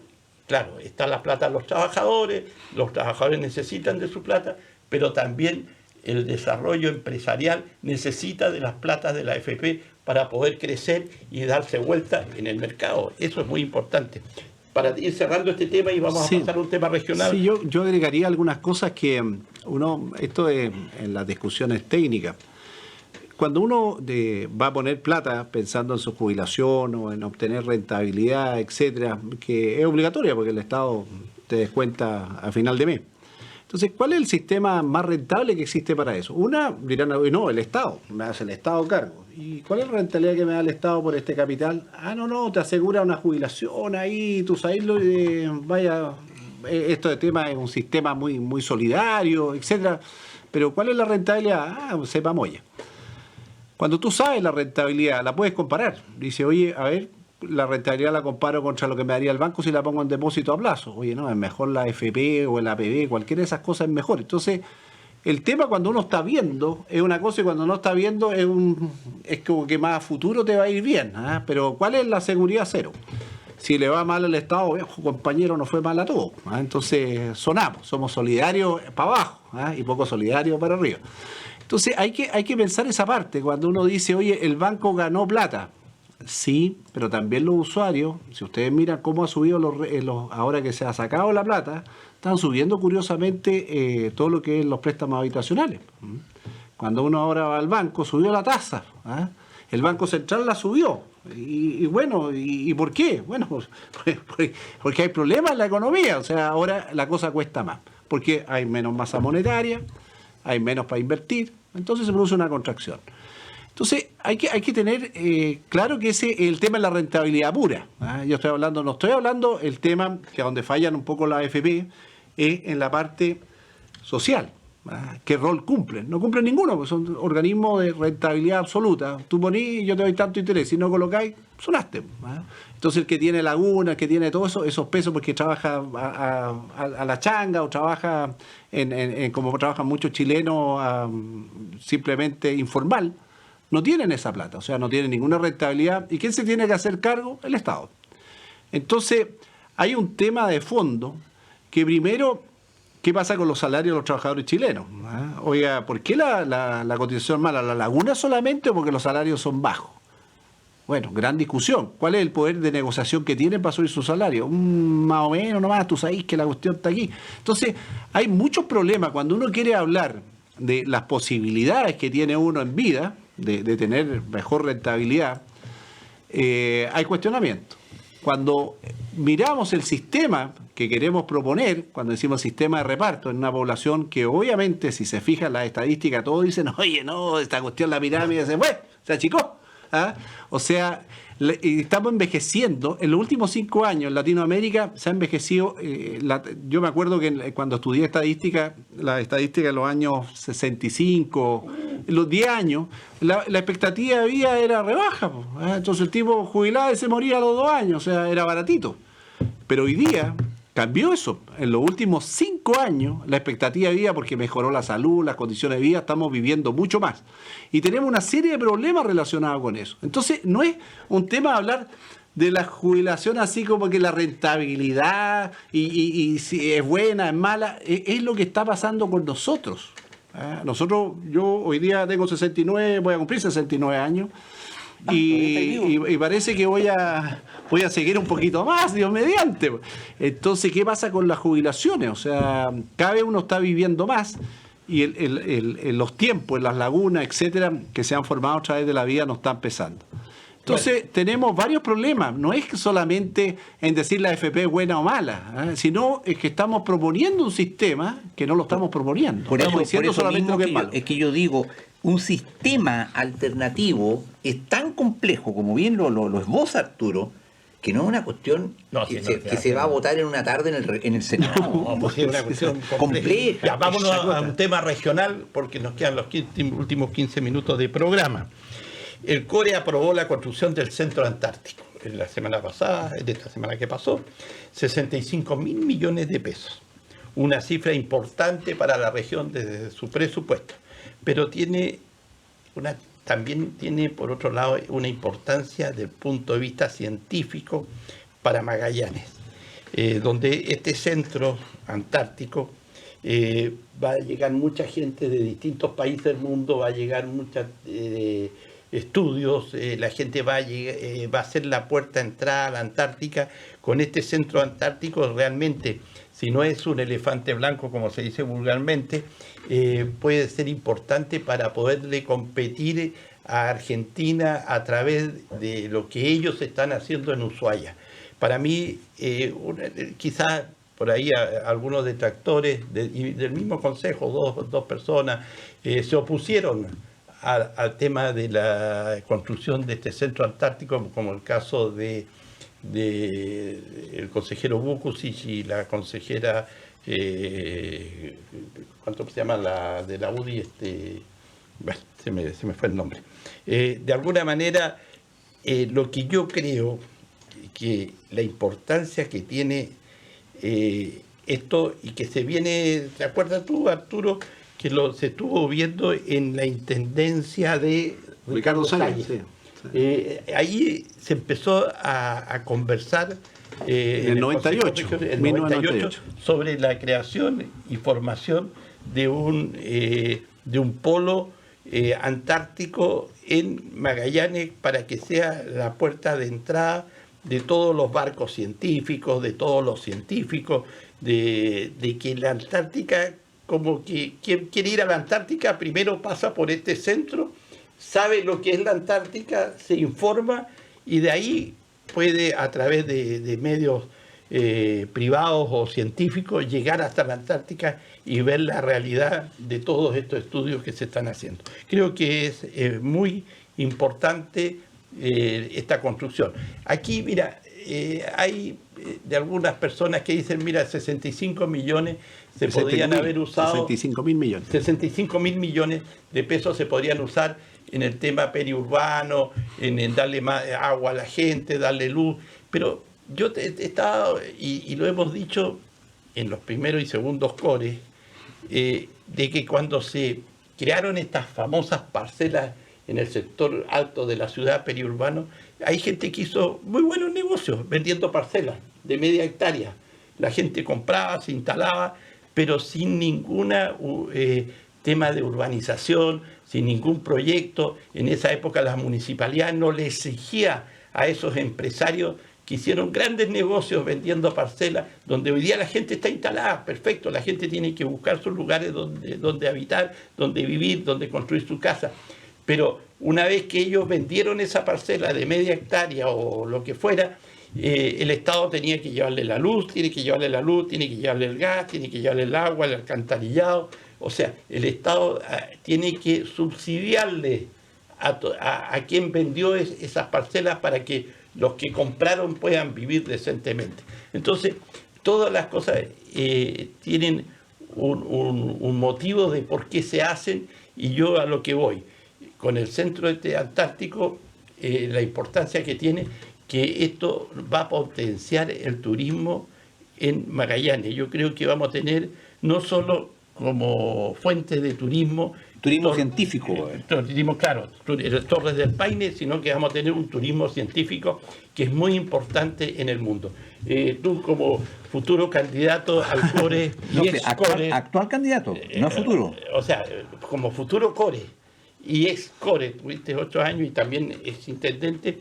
claro, está la plata de los trabajadores necesitan de su plata, pero también el desarrollo empresarial necesita de las platas de la AFP para poder crecer y darse vuelta en el mercado. Eso es muy importante. Para ir cerrando este tema y vamos a pasar a un tema regional. Sí, yo agregaría algunas cosas que esto es en las discusiones técnicas. Cuando uno va a poner plata pensando en su jubilación o en obtener rentabilidad, etcétera, que es obligatoria porque el Estado te descuenta a final de mes. Entonces, ¿cuál es el sistema más rentable que existe para eso? Dirán, no, el Estado, me hace el Estado cargo. ¿Y cuál es la rentabilidad que me da el Estado por este capital? No, te asegura una jubilación ahí, tú sabes, esto de tema es un sistema muy, muy solidario, etcétera. Pero ¿cuál es la rentabilidad? Sepa molla. Cuando tú sabes la rentabilidad, la puedes comparar. Dice, oye, a ver, la rentabilidad la comparo contra lo que me daría el banco si la pongo en depósito a plazo. Oye, no, es mejor la AFP o el APB, cualquiera de esas cosas es mejor. Entonces, el tema cuando uno está viendo es una cosa y cuando no está viendo es como que más a futuro te va a ir bien. Pero ¿cuál es la seguridad? Cero. Si le va mal al Estado, compañero, no fue mal a todos. Entonces, somos solidarios para abajo y poco solidarios para arriba. Entonces, hay que pensar esa parte. Cuando uno dice, oye, el banco ganó plata. Sí, pero también los usuarios, si ustedes miran cómo ha subido ahora que se ha sacado la plata, están subiendo curiosamente todo lo que es los préstamos habitacionales. Cuando uno ahora va al banco, subió la tasa. El Banco Central la subió. Y bueno, ¿y por qué? Bueno, porque hay problemas en la economía. O sea, ahora la cosa cuesta más. Porque hay menos masa monetaria, hay menos para invertir, entonces se produce una contracción. Entonces, hay que tener claro que el tema es la rentabilidad pura. Yo no estoy hablando el tema que donde fallan un poco las AFP es en la parte social. ¿Qué rol cumplen? No cumplen ninguno, porque son organismos de rentabilidad absoluta. Tú ponís, yo te doy tanto interés, si no colocáis, sonaste. Entonces, el que tiene laguna, el que tiene todo eso, esos pesos porque trabaja a la changa o trabaja como trabajan muchos chilenos simplemente informal, no tienen esa plata, o sea, no tienen ninguna rentabilidad. ¿Y quién se tiene que hacer cargo? El Estado. Entonces, hay un tema de fondo que primero, ¿qué pasa con los salarios de los trabajadores chilenos? Oiga, ¿por qué la cotización mala? ¿La laguna solamente o porque los salarios son bajos? Bueno, gran discusión. ¿Cuál es el poder de negociación que tienen para subir su salario? Más o menos nomás, tú sabes que la cuestión está aquí. Entonces, hay muchos problemas. Cuando uno quiere hablar de las posibilidades que tiene uno en vida, de tener mejor rentabilidad, hay cuestionamiento. Cuando miramos el sistema que queremos proponer, cuando decimos sistema de reparto en una población que obviamente, si se fijan las estadísticas, todos dicen, oye, no, esta cuestión, la pirámide se achicó. O sea, estamos envejeciendo. En los últimos 5 años en Latinoamérica se ha envejecido. Yo me acuerdo que cuando estudié estadística, la estadística de los años 65, los 10 años, la expectativa de vida era rebaja. Entonces el tipo jubilado y se moría a los 2 años, o sea, era baratito. Pero hoy día cambió eso. En los últimos 5 años, la expectativa de vida, porque mejoró la salud, las condiciones de vida, estamos viviendo mucho más. Y tenemos una serie de problemas relacionados con eso. Entonces, no es un tema de hablar de la jubilación así como que la rentabilidad y si es buena, es mala, es lo que está pasando con nosotros. Yo hoy día tengo 69, voy a cumplir 69 años. y parece que voy a seguir un poquito más, Dios mediante. Entonces, ¿qué pasa con las jubilaciones? O sea, cada vez uno está viviendo más y los tiempos, las lagunas, etcétera, que se han formado a través de la vida nos están pesando. Entonces, tenemos varios problemas. No es que solamente en decir la AFP es buena o mala, sino es que estamos proponiendo un sistema que no lo estamos proponiendo. Por Diciendo eso solamente lo que es malo. es que yo digo, un sistema alternativo es tan complejo, como bien lo esboza Arturo, que no es una cuestión que se va a votar en una tarde en el Senado. No, pues es una cuestión compleja. Ya, vámonos a un tema regional, porque nos quedan los últimos 15 minutos de programa. El CORE aprobó la construcción del Centro Antártico en la semana pasada, de esta semana que pasó, 65.000 millones de pesos. Una cifra importante para la región desde su presupuesto, pero también tiene, por otro lado, una importancia desde el punto de vista científico para Magallanes, donde este centro antártico va a llegar mucha gente de distintos países del mundo, va a llegar mucha estudios, la gente va a ser la puerta de entrada a la Antártica. Con este centro antártico realmente, si no es un elefante blanco como se dice vulgarmente, puede ser importante para poderle competir a Argentina a través de lo que ellos están haciendo en Ushuaia. Para mí, quizás por ahí algunos detractores del mismo consejo, dos personas, se opusieron al tema de la construcción de este centro antártico, como el caso de el consejero Vukusic y la consejera, ¿cuánto se llama? La de la UDI, bueno, se me fue el nombre. De alguna manera, lo que yo creo que la importancia que tiene esto y que se viene, ¿te acuerdas tú, Arturo? Que se estuvo viendo en la intendencia de Ricardo Salles. Sí. Ahí se empezó a conversar en el 98 sobre la creación y formación de un polo antártico en Magallanes para que sea la puerta de entrada de todos los barcos científicos, de todos los científicos, de que la Antártica, como que quien quiere ir a la Antártica primero pasa por este centro, sabe lo que es la Antártica, se informa y de ahí puede, a través de medios privados o científicos, llegar hasta la Antártica y ver la realidad de todos estos estudios que se están haciendo. Creo que es muy importante esta construcción. Aquí, mira, hay de algunas personas que dicen, mira, 65 millones se podrían haber usado. 65.000 millones. 65.000 millones de pesos se podrían usar en el tema periurbano, en darle más agua a la gente, darle luz. Pero yo he estado, y lo hemos dicho en los primeros y segundos cores, de que cuando se crearon estas famosas parcelas en el sector alto de la ciudad periurbano, hay gente que hizo muy buenos negocios vendiendo parcelas de media hectárea. La gente compraba, se instalaba, pero sin ningún tema de urbanización, sin ningún proyecto. En esa época la municipalidad no le exigía a esos empresarios que hicieron grandes negocios vendiendo parcelas, donde hoy día la gente está instalada, perfecto, la gente tiene que buscar sus lugares donde habitar, donde vivir, donde construir su casa. Pero una vez que ellos vendieron esa parcela de media hectárea o lo que fuera, el Estado tenía que llevarle la luz, tiene que llevarle el gas, tiene que llevarle el agua, el alcantarillado. O sea, el Estado tiene que subsidiarle a quien vendió esas parcelas para que los que compraron puedan vivir decentemente. Entonces, todas las cosas tienen un motivo de por qué se hacen, y yo a lo que voy. Con el centro antártico, la importancia que tiene, que esto va a potenciar el turismo en Magallanes. Yo creo que vamos a tener no solo como fuente de turismo científico. Turismo, claro, Torres del Paine, sino que vamos a tener un turismo científico que es muy importante en el mundo. Tú como futuro candidato al CORE, actual candidato, no futuro. O sea, como futuro CORE, y ex core, tuviste 8 años y también ex intendente,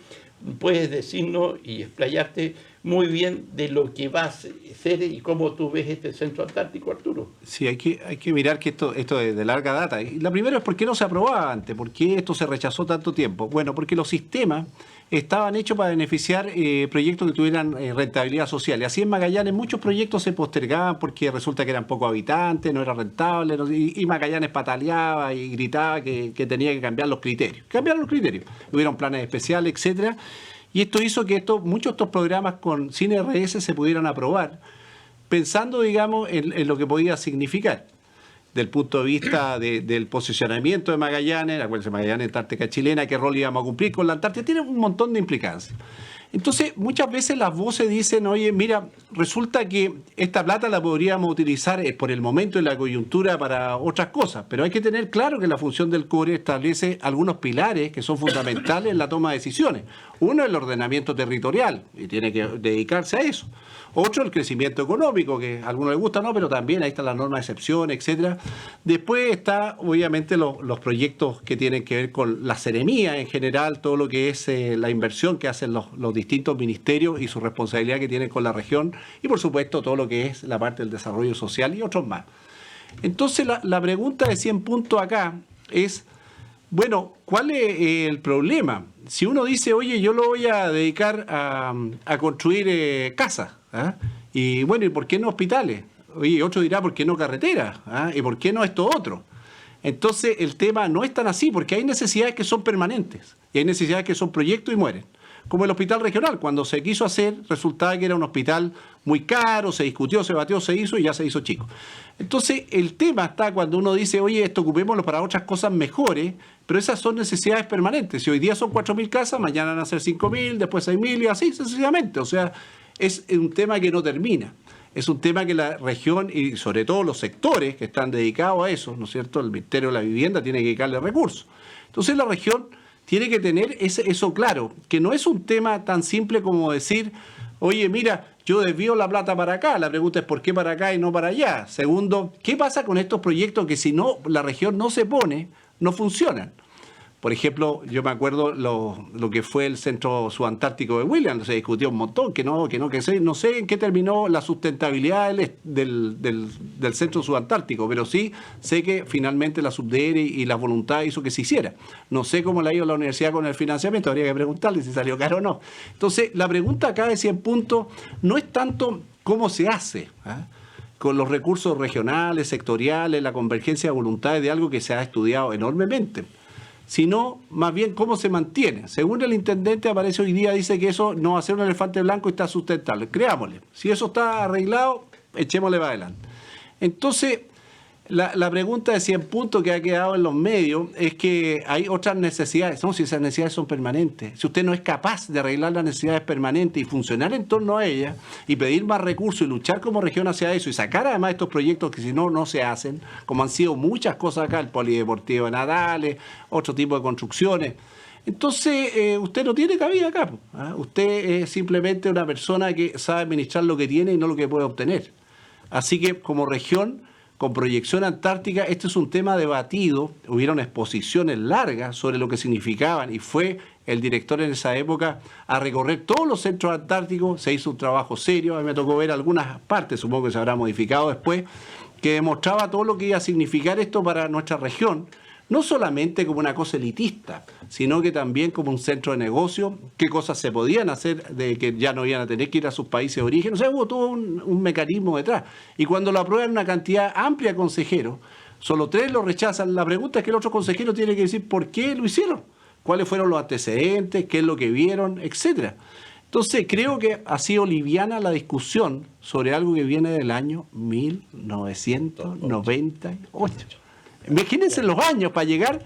puedes decirnos y explayarte muy bien de lo que va a ser y cómo tú ves este centro antártico, Arturo. Sí, hay que mirar que esto es de larga data. Y la primera es por qué no se aprobaba antes, por qué esto se rechazó tanto tiempo. Bueno, porque los sistemas estaban hechos para beneficiar proyectos que tuvieran rentabilidad social. Y así en Magallanes muchos proyectos se postergaban porque resulta que eran pocos habitantes, no era rentable, y Magallanes pataleaba y gritaba que tenía que cambiar los criterios. Cambiaron los criterios. Hubieron planes especiales, etcétera. Y esto hizo que muchos de estos programas sin RS se pudieran aprobar, pensando, digamos, en lo que podía significar, del punto de vista del posicionamiento de Magallanes, acuérdense, Magallanes, Antártica chilena, qué rol íbamos a cumplir con la Antártida, tiene un montón de implicancias. Entonces, muchas veces las voces dicen, oye, mira, resulta que esta plata la podríamos utilizar por el momento en la coyuntura para otras cosas, pero hay que tener claro que la función del CORE establece algunos pilares que son fundamentales en la toma de decisiones. Uno, el ordenamiento territorial, y tiene que dedicarse a eso. Otro, el crecimiento económico, que a algunos les gusta, no, pero también ahí está la norma de excepción, etcétera. Después está, obviamente, los proyectos que tienen que ver con la seremía en general, todo lo que es la inversión que hacen los distintos ministerios y su responsabilidad que tienen con la región, y por supuesto todo lo que es la parte del desarrollo social y otros más. Entonces la pregunta de 100 puntos acá es, bueno, ¿cuál es el problema? Si uno dice, oye, yo lo voy a dedicar a construir casas, ¿ah? Y bueno, ¿y por qué no hospitales? Oye, otro dirá, ¿por qué no carreteras? ¿Ah? ¿Y por qué no esto otro? Entonces el tema no es tan así, porque hay necesidades que son permanentes y hay necesidades que son proyectos y mueren. Como el hospital regional, cuando se quiso hacer, resultaba que era un hospital muy caro, se discutió, se batió, se hizo y ya se hizo chico. Entonces, el tema está cuando uno dice, oye, esto ocupémoslo para otras cosas mejores, pero esas son necesidades permanentes. Si hoy día son 4.000 casas, mañana van a ser 5.000, después 6.000 y así sucesivamente. O sea, es un tema que no termina. Es un tema que la región y sobre todo los sectores que están dedicados a eso, ¿no es cierto? El Ministerio de la Vivienda tiene que dedicarle recursos. Entonces, la región tiene que tener eso claro, que no es un tema tan simple como decir, oye, mira, yo desvío la plata para acá. La pregunta es ¿por qué para acá y no para allá? Segundo, ¿qué pasa con estos proyectos que si no la región no se pone, no funcionan? Por ejemplo, yo me acuerdo lo que fue el centro subantártico de Williams, se discutió un montón, no sé en qué terminó la sustentabilidad del centro subantártico, pero sí sé que finalmente la SUBDR y la voluntad hizo que se hiciera. No sé cómo le ha ido a la universidad con el financiamiento, habría que preguntarle si salió caro o no. Entonces, la pregunta acá de 100 puntos no es tanto cómo se hace, ¿eh? Con los recursos regionales, sectoriales, la convergencia de voluntades de algo que se ha estudiado enormemente, sino más bien cómo se mantiene. Según el intendente aparece hoy día, dice que eso no va a ser un elefante blanco y está sustentable. Creámosle. Si eso está arreglado, echémosle para adelante. Entonces, la pregunta de 100 puntos que ha quedado en los medios es que hay otras necesidades. No, si esas necesidades son permanentes. Si usted no es capaz de arreglar las necesidades permanentes y funcionar en torno a ellas y pedir más recursos y luchar como región hacia eso y sacar además estos proyectos que si no, no se hacen, como han sido muchas cosas acá, el polideportivo de Nadales, otro tipo de construcciones. Entonces, usted no tiene cabida acá. ¿Ah? Usted es simplemente una persona que sabe administrar lo que tiene y no lo que puede obtener. Así que como región, con proyección antártica, este es un tema debatido, hubieron exposiciones largas sobre lo que significaban y fue el director en esa época a recorrer todos los centros antárticos, se hizo un trabajo serio, a mí me tocó ver algunas partes, supongo que se habrá modificado después, que demostraba todo lo que iba a significar esto para nuestra región, no solamente como una cosa elitista, sino que también como un centro de negocio, qué cosas se podían hacer de que ya no iban a tener que ir a sus países de origen. O sea, hubo todo un mecanismo detrás. Y cuando lo aprueban una cantidad amplia de consejeros, solo 3 lo rechazan. La pregunta es que el otro consejero tiene que decir por qué lo hicieron, cuáles fueron los antecedentes, qué es lo que vieron, etcétera. Entonces, creo que ha sido liviana la discusión sobre algo que viene del año 1998. Imagínense los años para llegar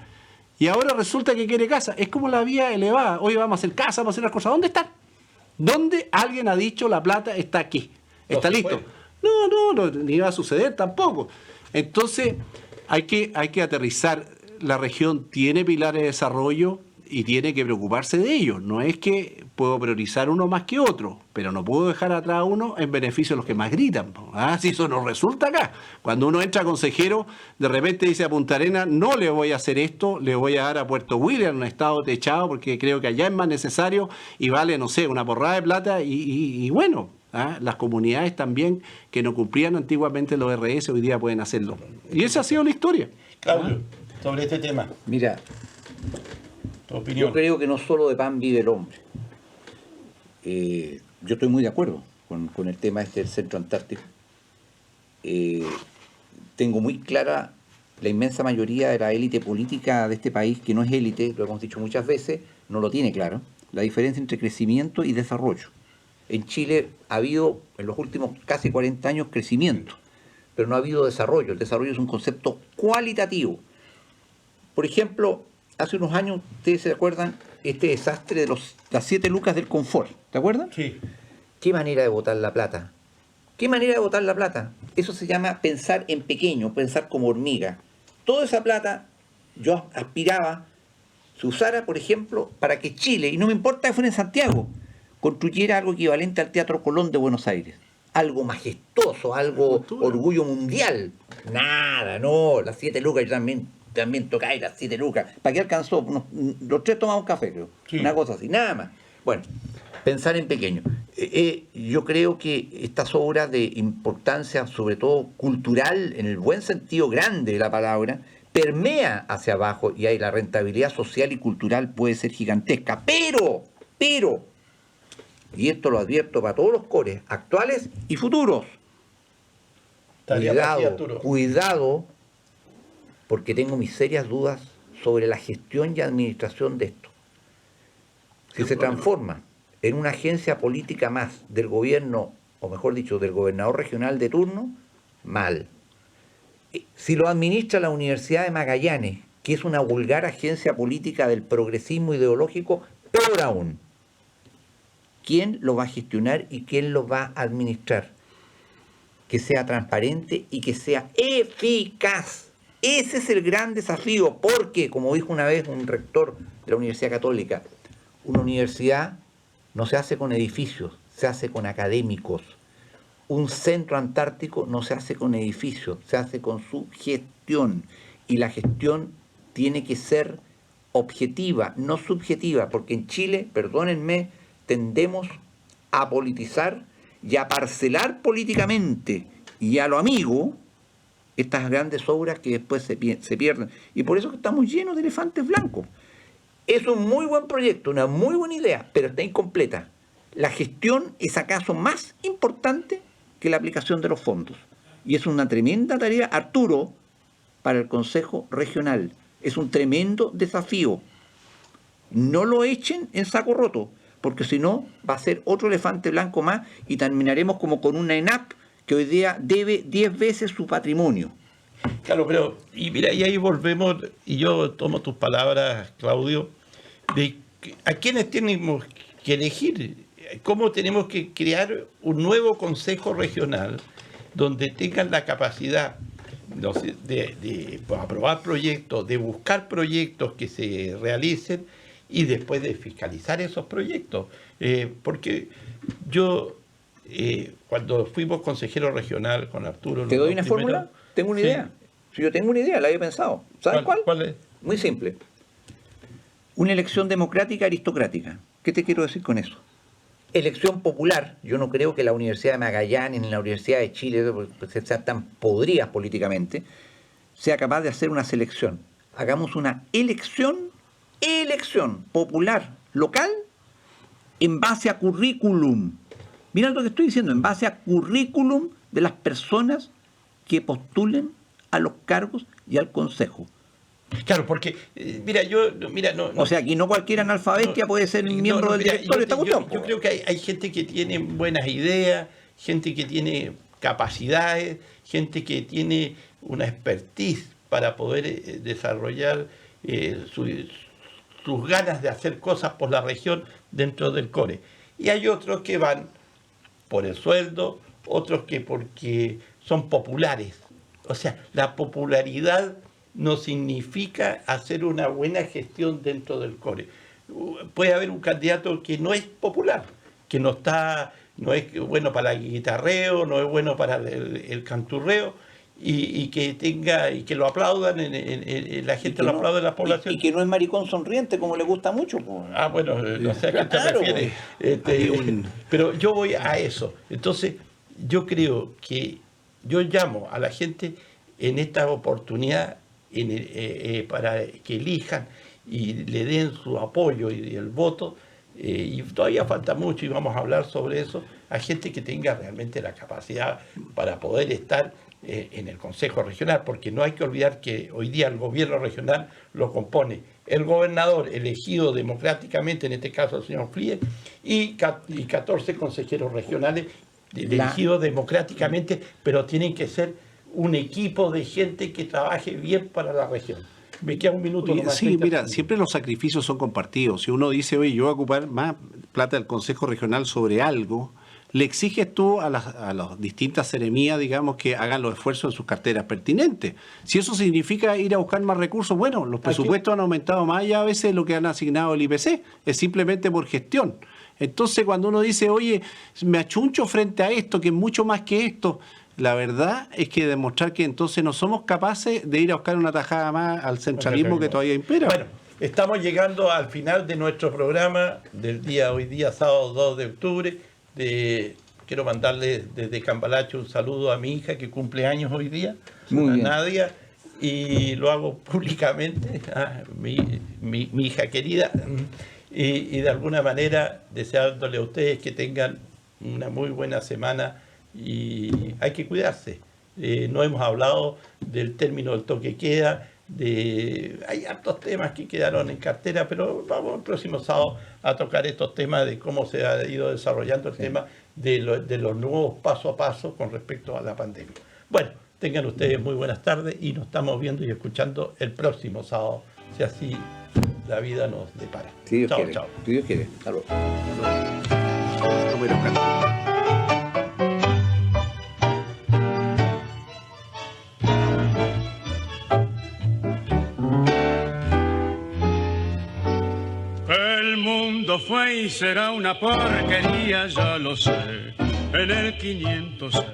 y ahora resulta que quiere casa. Es como la vía elevada. Hoy vamos a hacer casa, vamos a hacer las cosas. ¿Dónde están? ¿Dónde alguien ha dicho la plata está aquí? ¿Está listo? No, ni va a suceder tampoco. Entonces, hay que aterrizar. La región tiene pilares de desarrollo y tiene que preocuparse de ellos. No es que puedo priorizar uno más que otro, pero no puedo dejar atrás a uno en beneficio de los que más gritan. Si eso nos resulta acá. Cuando uno entra consejero, de repente dice a Punta Arenas, no le voy a hacer esto, le voy a dar a Puerto William un estado techado porque creo que allá es más necesario y vale, no sé, una porrada de plata y bueno, las comunidades también que no cumplían antiguamente los RS hoy día pueden hacerlo. Y esa ha sido la historia. Claudio, sobre este tema, Mira, tu opinión. yo creo que no solo de pan vive el hombre. Yo estoy muy de acuerdo con el tema del centro antártico. Tengo muy clara la inmensa mayoría de la élite política de este país, que no es élite, lo hemos dicho muchas veces, no lo tiene claro, la diferencia entre crecimiento y desarrollo. En Chile ha habido en los últimos casi 40 años crecimiento, pero no ha habido desarrollo. El desarrollo es un concepto cualitativo. Por ejemplo, hace unos años, ustedes se acuerdan, este desastre de las 7 lucas del confort, ¿te acuerdan? Sí. ¿Qué manera de botar la plata? ¿Qué manera de botar la plata? Eso se llama pensar en pequeño, pensar como hormiga. Toda esa plata yo aspiraba se usara, por ejemplo, para que Chile, y no me importa que fuera en Santiago, construyera algo equivalente al Teatro Colón de Buenos Aires. Algo majestuoso, algo orgullo mundial. Nada, no, las 7 lucas, yo también tocáis las 7 lucas. ¿Para qué alcanzó? Los 3 tomamos café, creo. Sí. Una cosa así, nada más. Bueno, pensar en pequeño. Yo creo que estas obras de importancia, sobre todo cultural, en el buen sentido grande de la palabra, permea hacia abajo y ahí la rentabilidad social y cultural puede ser gigantesca. Pero, y esto lo advierto para todos los cores, actuales y futuros, cuidado, porque tengo mis serias dudas sobre la gestión y administración de esto. Si se transforma en una agencia política más del gobierno, o mejor dicho, del gobernador regional de turno, mal. Si lo administra la Universidad de Magallanes, que es una vulgar agencia política del progresismo ideológico, peor aún. ¿Quién lo va a gestionar y quién lo va a administrar? Que sea transparente y que sea eficaz. Ese es el gran desafío, porque, como dijo una vez un rector de la Universidad Católica, una universidad no se hace con edificios, se hace con académicos. Un centro antártico no se hace con edificios, se hace con su gestión. Y la gestión tiene que ser objetiva, no subjetiva, porque en Chile, perdónenme, tendemos a politizar y a parcelar políticamente y a lo amigo estas grandes obras que después se pierden. Y por eso que estamos llenos de elefantes blancos. Es un muy buen proyecto, una muy buena idea, pero está incompleta. La gestión es acaso más importante que la aplicación de los fondos. Y es una tremenda tarea, Arturo, para el Consejo Regional. Es un tremendo desafío. No lo echen en saco roto, porque si no va a ser otro elefante blanco más y terminaremos como con una ENAP que hoy día debe 10 veces su patrimonio. Claro, pero, y mira, y ahí volvemos, y yo tomo tus palabras, Claudio, de a quiénes tenemos que elegir, cómo tenemos que crear un nuevo consejo regional donde tengan la capacidad de aprobar proyectos, de buscar proyectos que se realicen y después de fiscalizar esos proyectos. Porque yo, cuando fuimos consejero regional con Arturo... ¿Te doy una fórmula? Tengo una idea. Si yo tengo una idea, la había pensado. ¿Sabes cuál? ¿Cuál es? Muy simple. Una elección democrática aristocrática. ¿Qué te quiero decir con eso? Elección popular. Yo no creo que la Universidad de Magallanes ni la Universidad de Chile, pues, sean tan podridas políticamente, sea capaz de hacer una selección. Hagamos una elección popular, local, en base a currículum. Mira lo que estoy diciendo, en base a currículum de las personas que postulen a los cargos y al consejo. Claro, porque, O sea, aquí no cualquier analfabetia puede ser miembro del directorio. Yo creo que hay gente que tiene buenas ideas, gente que tiene capacidades, gente que tiene una expertise para poder desarrollar sus ganas de hacer cosas por la región dentro del CORE. Y hay otros que van por el sueldo, otros que porque son populares. O sea, la popularidad no significa hacer una buena gestión dentro del CORE. puede haber un candidato que no es popular, que no es bueno para el guitarreo, no es bueno para el canturreo, y que lo aplaudan, la gente lo aplaude en la población. Y que no es maricón sonriente, como le gusta mucho. Bueno, no sé a qué te refieres. Pero yo voy a eso. Entonces, yo creo que yo llamo a la gente en esta oportunidad para que elijan y le den su apoyo y el voto, y todavía falta mucho y vamos a hablar sobre eso, a gente que tenga realmente la capacidad para poder estar en el Consejo Regional, porque no hay que olvidar que hoy día el gobierno regional lo compone el gobernador elegido democráticamente, en este caso el señor Flier, y 14 consejeros regionales elegidos democráticamente, pero tienen que ser un equipo de gente que trabaje bien para la región. Me queda un minuto. Oye, sí, mira, siempre los sacrificios son compartidos. Si uno dice, oye, yo voy a ocupar más plata del Consejo Regional sobre algo, le exiges tú a las distintas seremías, digamos, que hagan los esfuerzos en sus carteras pertinentes. Si eso significa ir a buscar más recursos, bueno, los presupuestos han aumentado más allá a veces de lo que han asignado el IPC, es simplemente por gestión. Entonces, cuando uno dice, oye, me achuncho frente a esto, que es mucho más que esto, la verdad es que demostrar que entonces no somos capaces de ir a buscar una tajada más al centralismo que todavía impera. Bueno, estamos llegando al final de nuestro programa del día hoy día, sábado 2 de octubre. Quiero mandarle desde Cambalache un saludo a mi hija que cumple años hoy día, Nadia, y lo hago públicamente, mi hija querida, y de alguna manera deseándole a ustedes que tengan una muy buena semana, y hay que cuidarse. No hemos hablado del término del toque queda, hay hartos temas que quedaron en cartera, pero vamos el próximo sábado a tocar estos temas de cómo se ha ido desarrollando el tema de los nuevos paso a paso con respecto a la pandemia. Bueno, tengan ustedes muy buenas tardes y nos estamos viendo y escuchando el próximo sábado, si así la vida nos depara. Si Dios quiere. Chao. Si Dios quiere. Hasta luego. Fue y será una porquería, ya lo sé, en el 506.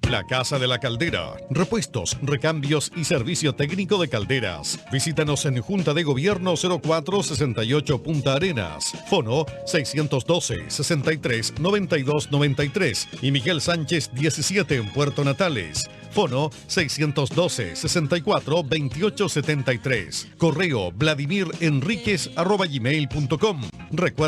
La Casa de la Caldera. Repuestos, recambios y servicio técnico de calderas. Visítanos en Junta de Gobierno 0468 Punta Arenas. Fono 612-63-9293. Y Miguel Sánchez 17 en Puerto Natales. Fono 612-64-2873. Correo vladimirenriquez@gmail.com. Recuerda